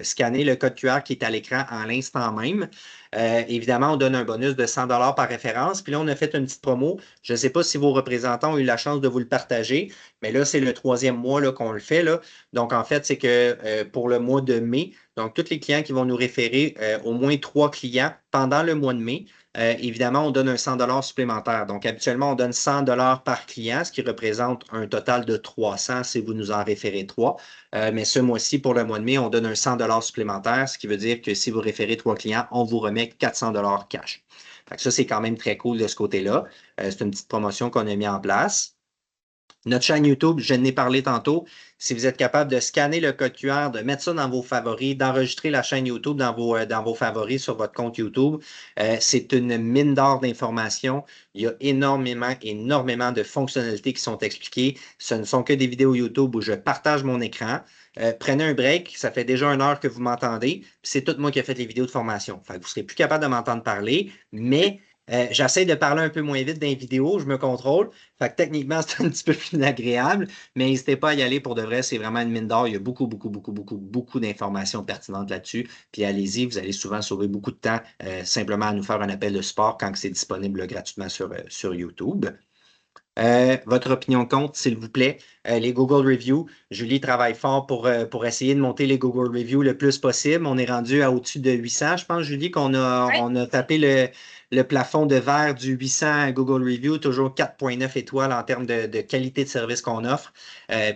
scanner le code QR qui est à l'écran à l'instant même. Évidemment, on donne un bonus de 100 $ par référence. Puis là, on a fait une petite promo. Je ne sais pas si vos représentants ont eu la chance de vous le partager, mais là, c'est le 3e mois là, qu'on le fait. Là. Donc, en fait, c'est que pour le mois de mai, donc tous les clients qui vont nous référer, au moins 3 clients pendant le mois de mai, évidemment, on donne un 100 $ supplémentaire. Donc, habituellement, on donne 100 $ par client, ce qui représente un total de 300 si vous nous en référez 3. Mais ce mois-ci, pour le mois de mai, on donne un 100 $ supplémentaire, ce qui veut dire que si vous référez 3 clients, on vous remet 400 $ cash. Fait que ça, c'est quand même très cool de ce côté-là. C'est une petite promotion qu'on a mis en place. Notre chaîne YouTube, je n'ai parlé tantôt. Si vous êtes capable de scanner le code QR, de mettre ça dans vos favoris, d'enregistrer la chaîne YouTube dans vos favoris sur votre compte YouTube, c'est une mine d'or d'informations. Il y a énormément de fonctionnalités qui sont expliquées. Ce ne sont que des vidéos YouTube où je partage mon écran. Prenez un break, ça fait déjà 1 heure que vous m'entendez. C'est tout moi qui ai fait les vidéos de formation. Fait que vous ne serez plus capable de m'entendre parler, mais j'essaie de parler un peu moins vite dans les vidéos, je me contrôle. Fait que techniquement, c'est un petit peu plus agréable, mais n'hésitez pas à y aller pour de vrai, c'est vraiment une mine d'or. Il y a beaucoup d'informations pertinentes là-dessus. Puis allez-y, vous allez souvent sauver beaucoup de temps simplement à nous faire un appel de support quand c'est disponible gratuitement sur YouTube. Votre opinion compte, s'il vous plaît. Les Google Reviews, Julie travaille fort pour essayer de monter les Google Reviews le plus possible. On est rendu à au-dessus de 800, je pense, Julie, on a tapé le plafond de verre du 800 Google Review, toujours 4,9 étoiles en termes de qualité de service qu'on offre.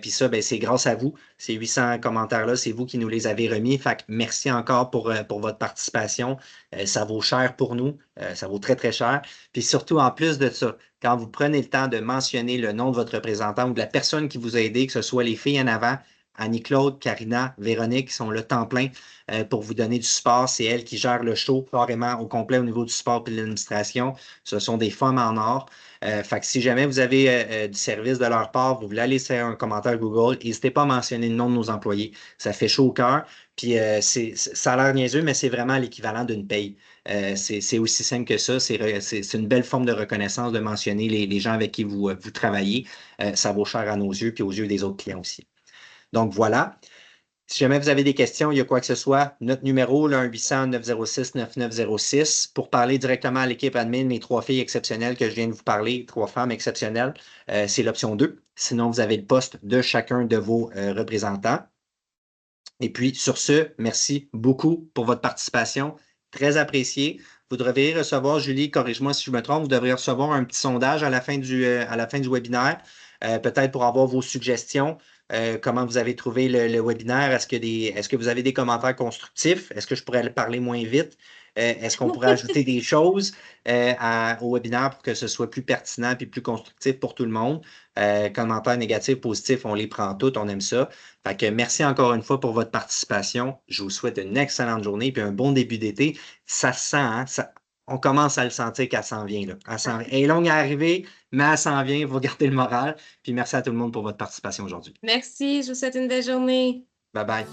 Puis ça, ben, c'est grâce à vous. Ces 800 commentaires-là, c'est vous qui nous les avez remis. Fait que merci encore pour votre participation. Ça vaut cher pour nous. Ça vaut très, très cher. Puis surtout, en plus de ça, quand vous prenez le temps de mentionner le nom de votre représentant ou de la personne qui vous a aidé, que ce soit les filles en avant, Annie-Claude, Karina, Véronique, qui sont là temps plein pour vous donner du support. C'est elles qui gèrent le show carrément au complet au niveau du support et de l'administration. Ce sont des femmes en or. Fait que si jamais vous avez du service de leur part, vous voulez aller faire un commentaire Google, n'hésitez pas à mentionner le nom de nos employés. Ça fait chaud au cœur. Puis ça a l'air niaiseux, mais c'est vraiment l'équivalent d'une paye. C'est aussi simple que ça. C'est une belle forme de reconnaissance de mentionner les gens avec qui vous travaillez. Ça vaut cher à nos yeux puis aux yeux des autres clients aussi. Donc voilà. Si jamais vous avez des questions, il y a quoi que ce soit, notre numéro, le 1-800-906-9906, pour parler directement à l'équipe admin, mes 3 filles exceptionnelles que je viens de vous parler, 3 femmes exceptionnelles, c'est l'option 2. Sinon, vous avez le poste de chacun de vos représentants. Et puis, sur ce, merci beaucoup pour votre participation. Très apprécié. Vous devriez recevoir, Julie, corrige-moi si je me trompe, vous devriez recevoir un petit sondage à la fin du webinaire, peut-être pour avoir vos suggestions. Comment vous avez trouvé le webinaire? Est-ce que vous avez des commentaires constructifs? Est-ce que je pourrais parler moins vite? Est-ce qu'on pourrait ajouter des choses au webinaire pour que ce soit plus pertinent et plus constructif pour tout le monde? Commentaires négatifs, positifs, on les prend tous, on aime ça. Fait que merci encore une fois pour votre participation. Je vous souhaite une excellente journée et un bon début d'été. Ça se sent, hein? On commence à le sentir qu'elle s'en vient. Là. Elle est longue à arriver, mais elle s'en vient. Vous gardez le moral. Puis merci à tout le monde pour votre participation aujourd'hui. Merci, je vous souhaite une belle journée. Bye bye.